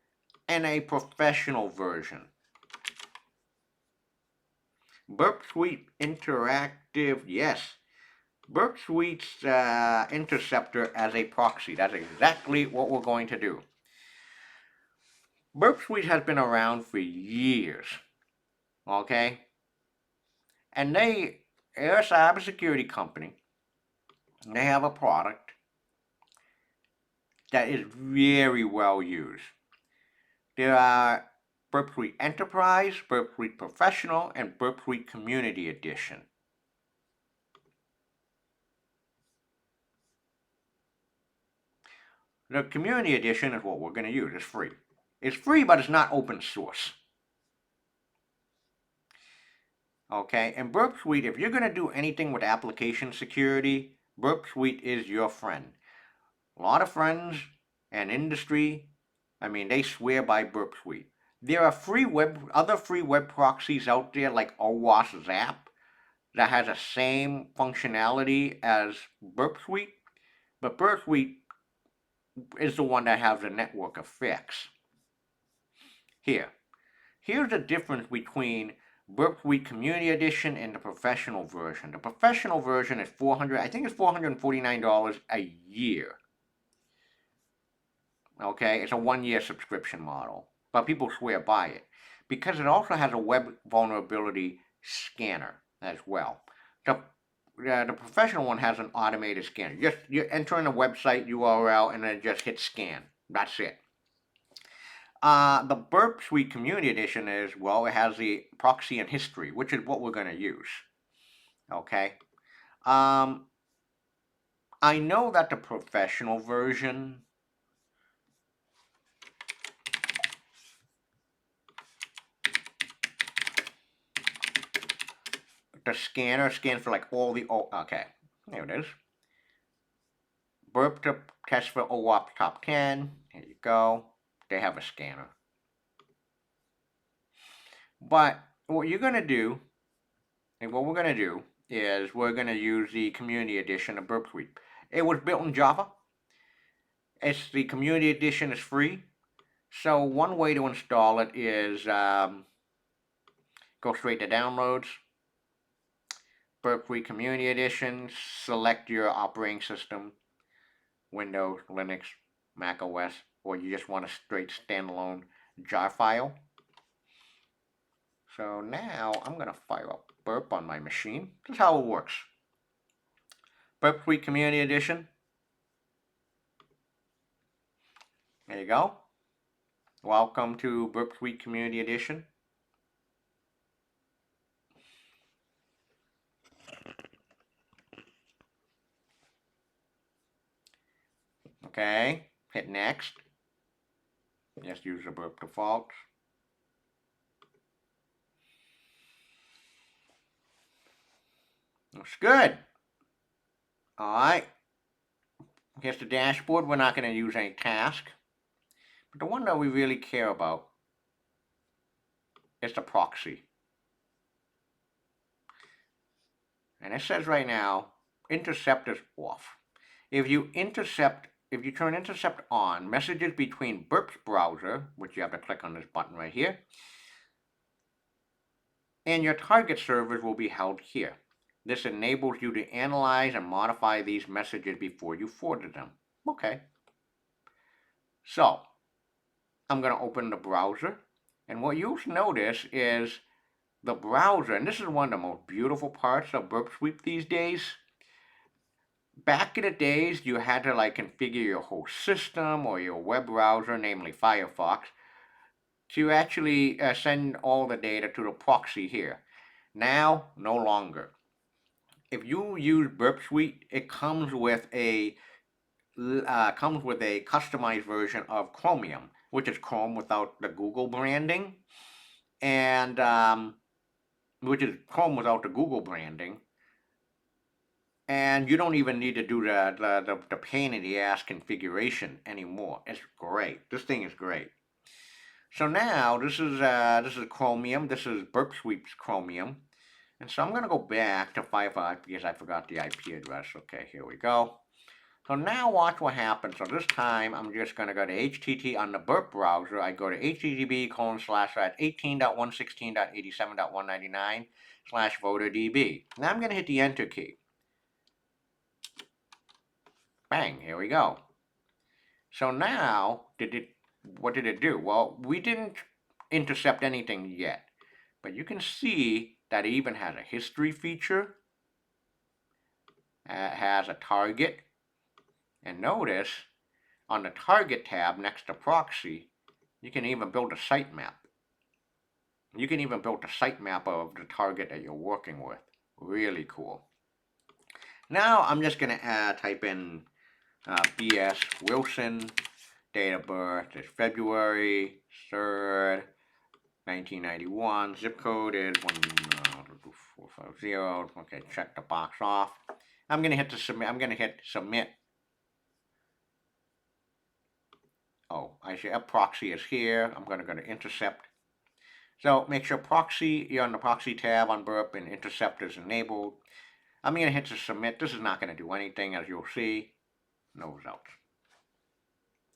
and a professional version. Burp Suite Interactive, yes. Burp Suite's interceptor as a proxy. That's exactly what we're going to do. Burp Suite has been around for years. Okay? And they're a cybersecurity company. And they have a product that is very well used. There are Burp Suite Enterprise, Burp Suite Professional, and Burp Suite Community Edition. The Community Edition is what we're going to use. It's free. It's free, but it's not open source. Okay, and Burp Suite, if you're going to do anything with application security, Burp Suite is your friend. A lot of friends and industry, they swear by Burp Suite. There are other free web proxies out there like OWASP Zap that has the same functionality as Burp Suite, but Burp Suite is the one that has the network effects. Here's the difference between Burp Suite Community Edition and the professional version. The professional version is $449 a year. Okay, it's a 1-year subscription model, but people swear by it because it also has a web vulnerability scanner as well. The professional one has an automated scanner. You enter in a website URL and then just hit scan. That's it. The Burp Suite Community Edition it has the proxy and history, which is what we're going to use. Okay. I know that the professional version the scanner scans for like all the okay, there it is. Burp to test for OWASP top 10. Here you go. They have a scanner. But what we're gonna do is we're gonna use the Community Edition of Burp Suite. It was built in Java. The Community Edition is free. So one way to install it is go straight to Downloads, Burp Suite Community Edition, select your operating system, Windows, Linux, Mac OS, or you just want a straight standalone jar file. So now I'm going to fire up Burp on my machine. This is how it works. Burp Suite Community Edition. There you go. Welcome to Burp Suite Community Edition. Okay, hit next. Just use the Burp defaults. Looks good. All right. Here's the dashboard. We're not going to use any task. But the one that we really care about is the proxy. And it says right now, intercept is off. If you turn intercept on, messages between Burp's browser, which you have to click on this button right here, and your target servers will be held here. This enables you to analyze and modify these messages before you forward them. Okay. So, I'm going to open the browser, and what you'll notice is the browser, and this is one of the most beautiful parts of Burp Suite these days. Back in the days, you had to configure your whole system or your web browser, namely Firefox, to actually send all the data to the proxy here. Now, no longer. If you use Burp Suite, it comes with a customized version of Chromium, which is Chrome without the Google branding, and which is Chrome without the Google branding. And you don't even need to do the pain in the ass configuration anymore. It's great. This thing is great. So now this is Chromium. This is Burp Suite's Chromium. And so I'm going to go back to Firefox because I forgot the IP address. Okay, here we go. So now watch what happens. So this time I'm just going to go to HTTP on the Burp browser. I go to http://18.116.87.199/voterdb. Now I'm going to hit the enter key. Bang, here we go. So now, what did it do? Well, we didn't intercept anything yet, but you can see that it even has a history feature. It has a target, and notice on the target tab next to proxy, you can even build a sitemap. You can even build a sitemap of the target that you're working with. Really cool. Now I'm just going to type in B.S. Wilson, date of birth is February 3rd, 1991. Zip code is 12450. Okay, check the box off. I'm going to hit submit. I'm going to hit submit. Oh, I see a proxy is here. I'm going to go to intercept. So make sure proxy, you're on the proxy tab on Burp and intercept is enabled. I'm going to hit to submit. This is not going to do anything, as you'll see. No results.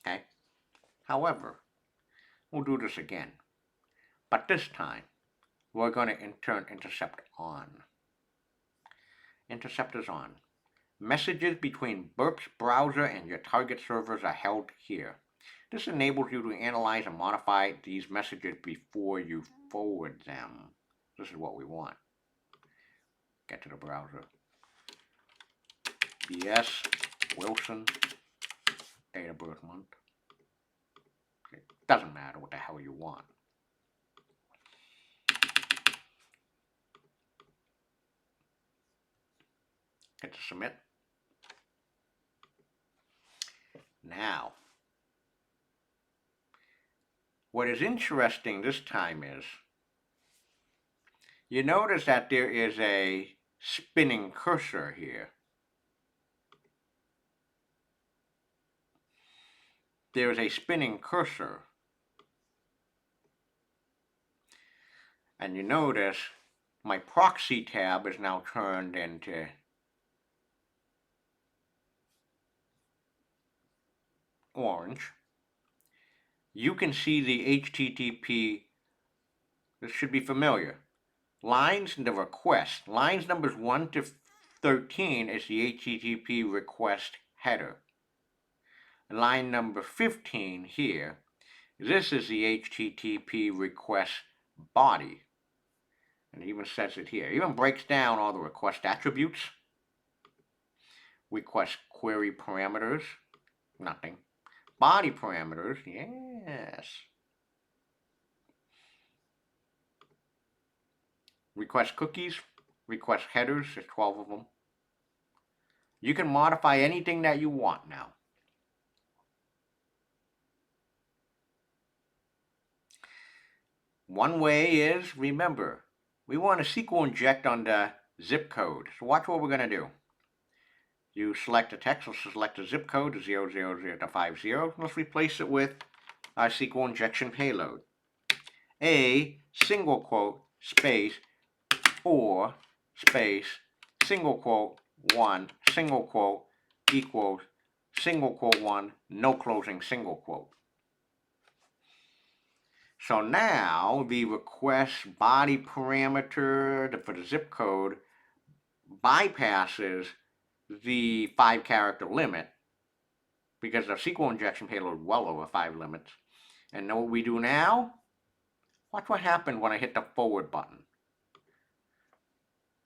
Okay. However, we'll do this again. But this time, we're going to turn intercept on. Intercept is on. Messages between Burp's browser and your target servers are held here. This enables you to analyze and modify these messages before you forward them. This is what we want. Get to the browser. B.S. Wilson, date of birth month. It doesn't matter what the hell you want. Hit to submit. Now, what is interesting this time is, you notice that there is a spinning cursor here. There is a spinning cursor. And you notice my proxy tab is now turned into orange. You can see the HTTP, this should be familiar. Lines, the request, lines numbers 1 to 13 is the HTTP request header. Line number 15 here, this is the HTTP request body. And it even says it here. It even breaks down all the request attributes. Request query parameters, nothing. Body parameters, yes. Request cookies, request headers, there's 12 of them. You can modify anything that you want now. One way is, remember, we want to SQL inject on the zip code. So watch what we're going to do. You select a text, let's select a zip code, 000 to 50. Let's replace it with our SQL injection payload. A single quote space 4 space single quote 1 single quote equals single quote 1 no closing single quote. So now the request body parameter for the zip code bypasses the 5-character limit because the SQL injection payload is well over 5 limits. And know what we do now? Watch what happened when I hit the forward button.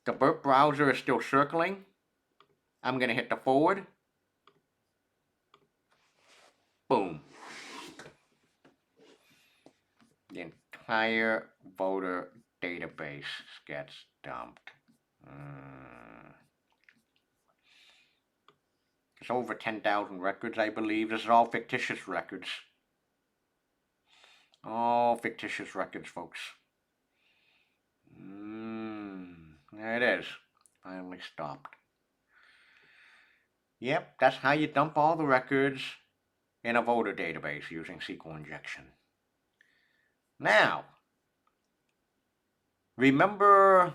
The burp browser is still circling. I'm going to hit the forward. Boom. The entire voter database gets dumped. It's over 10,000 records, I believe. This is all fictitious records. All fictitious records, folks. There it is. Finally stopped. Yep, that's how you dump all the records in a voter database using SQL injection. Now, remember,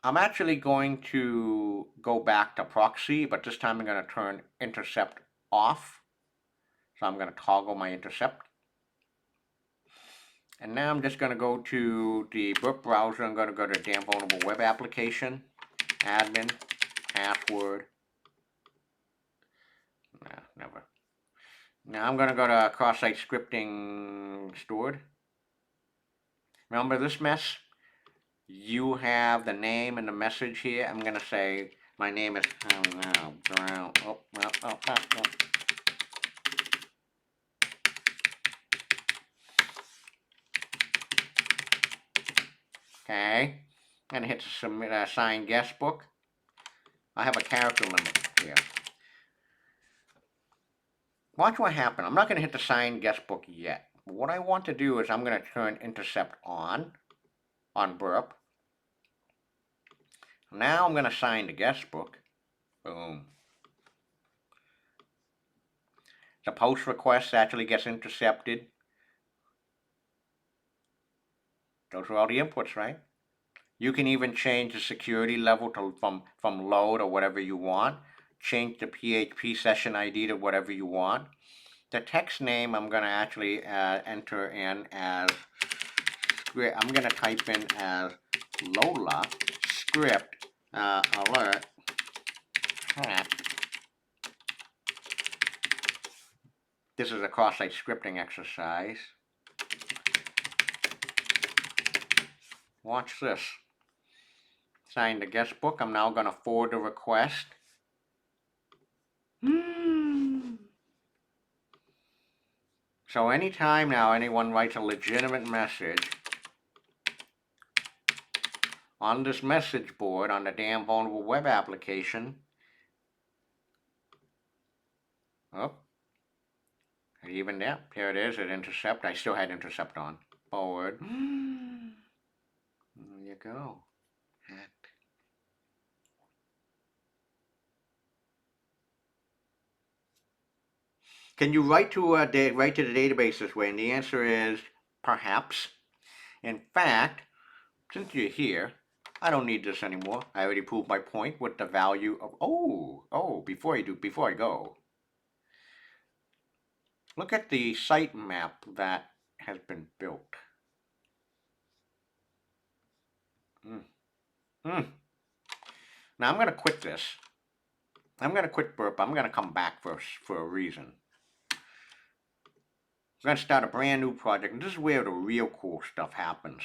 I'm actually going to go back to proxy, but this time I'm going to turn intercept off. So I'm going to toggle my intercept. And now I'm just going to go to the burp browser. I'm going to go to damn vulnerable web application, admin, password. Nah, never. Now I'm going to go to cross-site scripting stored. Remember this mess? You have the name and the message here. I'm going to say my name is Brown. Okay. I'm going to hit submit assign guest book. I have a character limit here. Watch what happens. I'm not going to hit the sign guest book yet. What I want to do is I'm going to turn intercept on burp. Now I'm going to sign the guest book. Boom. The post request actually gets intercepted. Those are all the inputs, right? You can even change the security level to from low to whatever you want. Change the PHP session ID to whatever you want. The text name I'm going to actually enter in as, I'm going to type in as Lola script alert hat. This is a cross-site scripting exercise. Watch this. Sign the guest book. I'm now going to forward the request. So anytime now anyone writes a legitimate message on this message board on the damn vulnerable web application, even there, here it is at intercept. I still had intercept on. Forward. There you go. Hacked. Can you write to the database this way? And the answer is perhaps. In fact, since you're here, I don't need this anymore. I already proved my point with the value of before I go. Look at the site map that has been built. Now I'm going to quit this. I'm going to quit burp. I'm going to come back for a reason. I'm going to start a brand new project, and this is where the real cool stuff happens.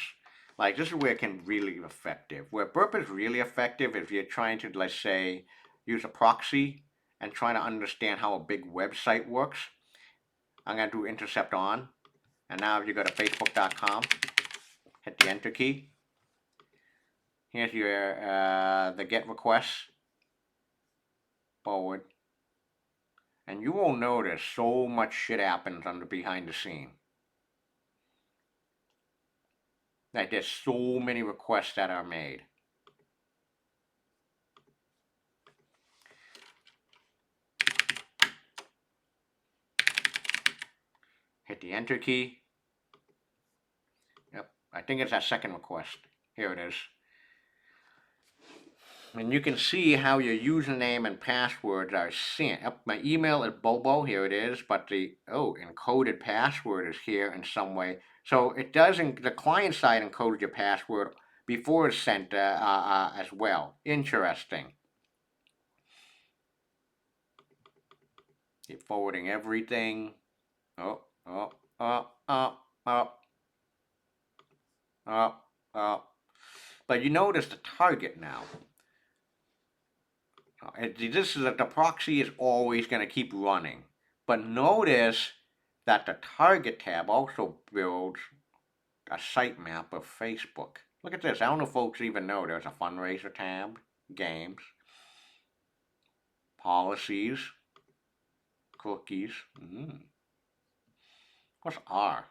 Like this is where it can really be effective. Where burp is really effective if you're trying to, let's say, use a proxy and trying to understand how a big website works. I'm gonna do intercept on, and now if you go to facebook.com, hit the enter key. Here's your the get requests forward, and you will notice so much shit happens on the behind the scene. Like there's so many requests that are made. Hit the enter key. Yep, I think it's that second request. Here it is. And you can see how your username and passwords are sent. Yep, my email is Bobo, here it is, but the encoded password is here in some way. So it does, the client side encodes your password before it's sent as well. Interesting. Keep forwarding everything. Oh, oh, oh, oh, oh, oh, oh. But you notice the target now. This is that the proxy is always going to keep running. But notice that the target tab also builds a sitemap of Facebook. Look at this. I don't know if folks even know there's a fundraiser tab, games, policies, cookies. What's R?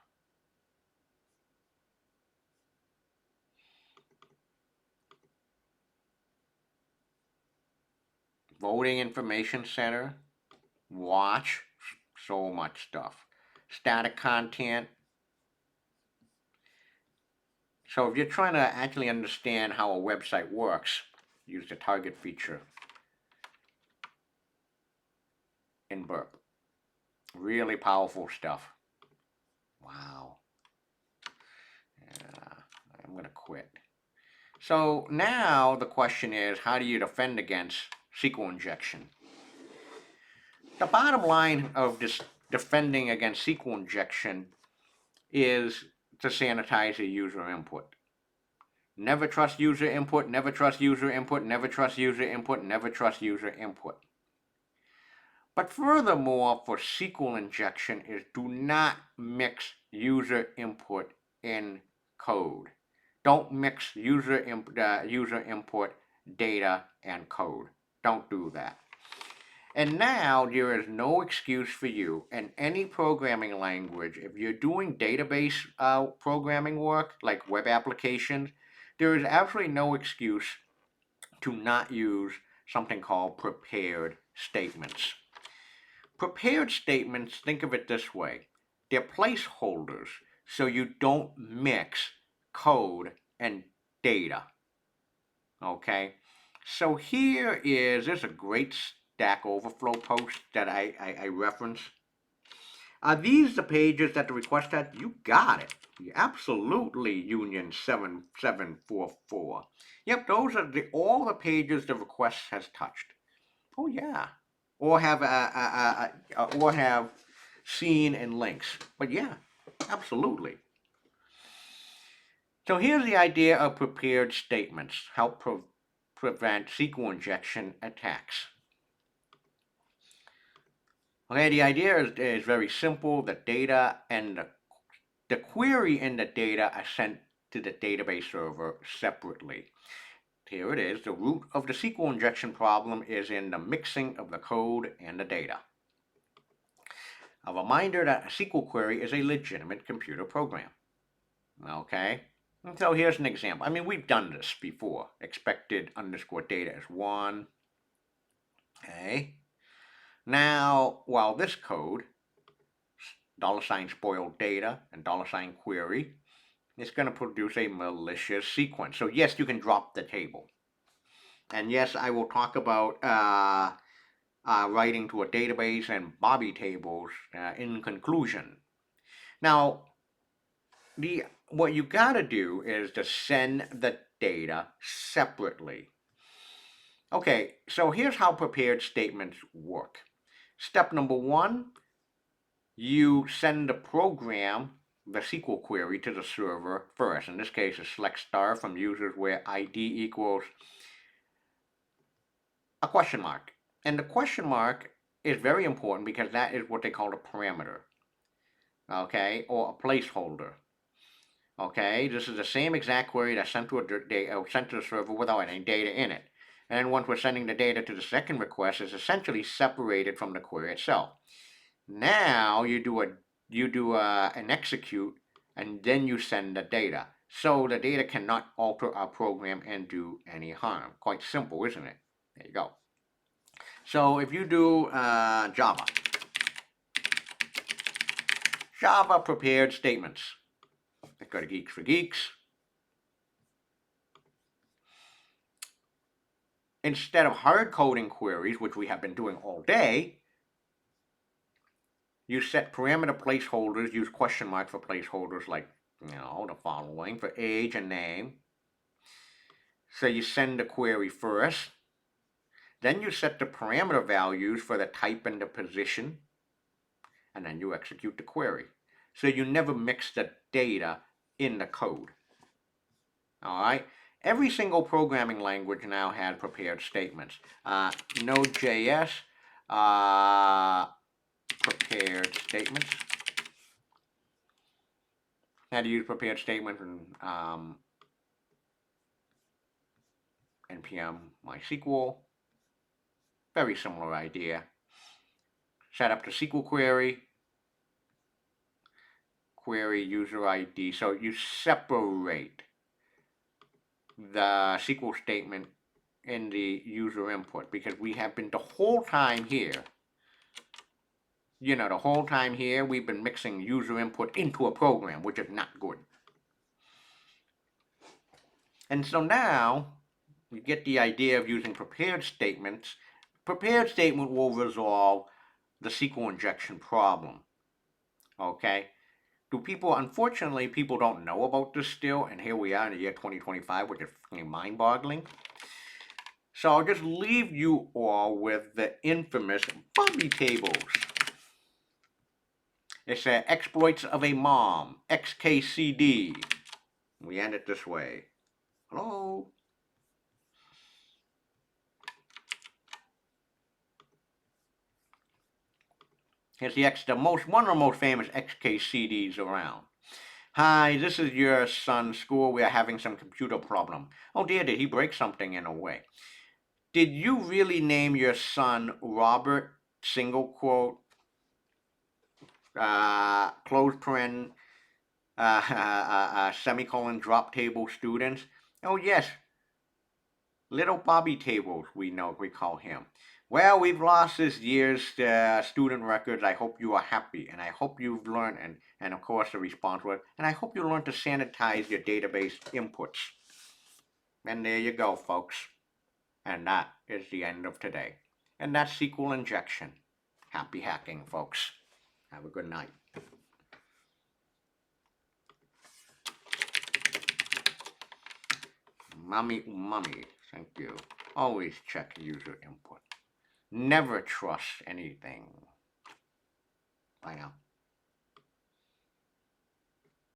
Voting Information Center, watch, so much stuff. Static content. So if you're trying to actually understand how a website works, use the target feature in burp. Really powerful stuff. Wow. Yeah, I'm going to quit. So now the question is, how do you defend against SQL injection? The bottom line of this defending against SQL injection is to sanitize the user input. Never trust user input, never trust user input, never trust user input, never trust user input. But furthermore, for SQL injection is do not mix user input in code. Don't mix user input data and code. Don't do that. And now there is no excuse for you in any programming language. If you're doing database programming work like web applications, there is absolutely no excuse to not use something called prepared statements. Prepared statements, think of it this way. They're placeholders, so you don't mix code and data. Okay? So there's a great Stack Overflow post that I reference. Are these the pages that the request had? You got it. Absolutely, Union 7744. Yep, those are all the pages the request has touched. Oh yeah, or have seen in links. But yeah, absolutely. So here's the idea of prepared statements help prevent SQL injection attacks. Okay, the idea is very simple. The data and the query and the data are sent to the database server separately. Here it is. The root of the SQL injection problem is in the mixing of the code and the data. A reminder that a SQL query is a legitimate computer program. Okay? And so here's an example. I mean, we've done this before. Expected underscore data is 1. Okay? Now, while this code, $spoiled data and $query, is going to produce a malicious sequence. So yes, you can drop the table. And yes, I will talk about writing to a database and Bobby tables in conclusion. Now, what you got to do is to send the data separately. Okay, so here's how prepared statements work. Step number 1, you send the program the SQL query to the server first. In this case, it's select star from users where ID equals a question mark. And the question mark is very important because that is what they call a parameter, okay, or a placeholder. Okay, this is the same exact query that's sent to the server without any data in it. And once we're sending the data to the second request, it's essentially separated from the query itself. Now you do an execute, and then you send the data. So the data cannot alter our program and do any harm. Quite simple, isn't it? There you go. So if you do Java prepared statements. Let's go to Geeks for Geeks. Instead of hard coding queries, which we have been doing all day, you set parameter placeholders, use question mark for placeholders like, the following for age and name. So you send the query first, then you set the parameter values for the type and the position, and then you execute the query. So you never mix the data in the code. All right. Every single programming language now has prepared statements. Node.js, prepared statements. How to use prepared statements in npm MySQL. Very similar idea. Set up the SQL query user ID. So you separate the SQL statement in the user input because we have been the whole time here, we've been mixing user input into a program, which is not good. And so now you get the idea of using prepared statements. Prepared statement will resolve the SQL injection problem. Okay? Unfortunately, people don't know about this still, and here we are in the year 2025, which is mind-boggling. So I'll just leave you all with the infamous Bobby tables. It's exploits of a mom, XKCD. We end it this way. Hello? Here's one of the most famous XKCDs around. Hi, this is your son's school. We are having some computer problem. Oh dear, did he break something in a way? Did you really name your son Robert, single quote, close paren, semicolon, drop table students? Oh yes, little Bobby Tables, we call him. Well, we've lost this year's student records. I hope you are happy, and I hope you've learned, and of course the response was, and I hope you learned to sanitize your database inputs. And there you go, folks. And that is the end of today. And that's SQL injection. Happy hacking, folks. Have a good night. Mummy, thank you. Always check user input. Never trust anything. Bye now.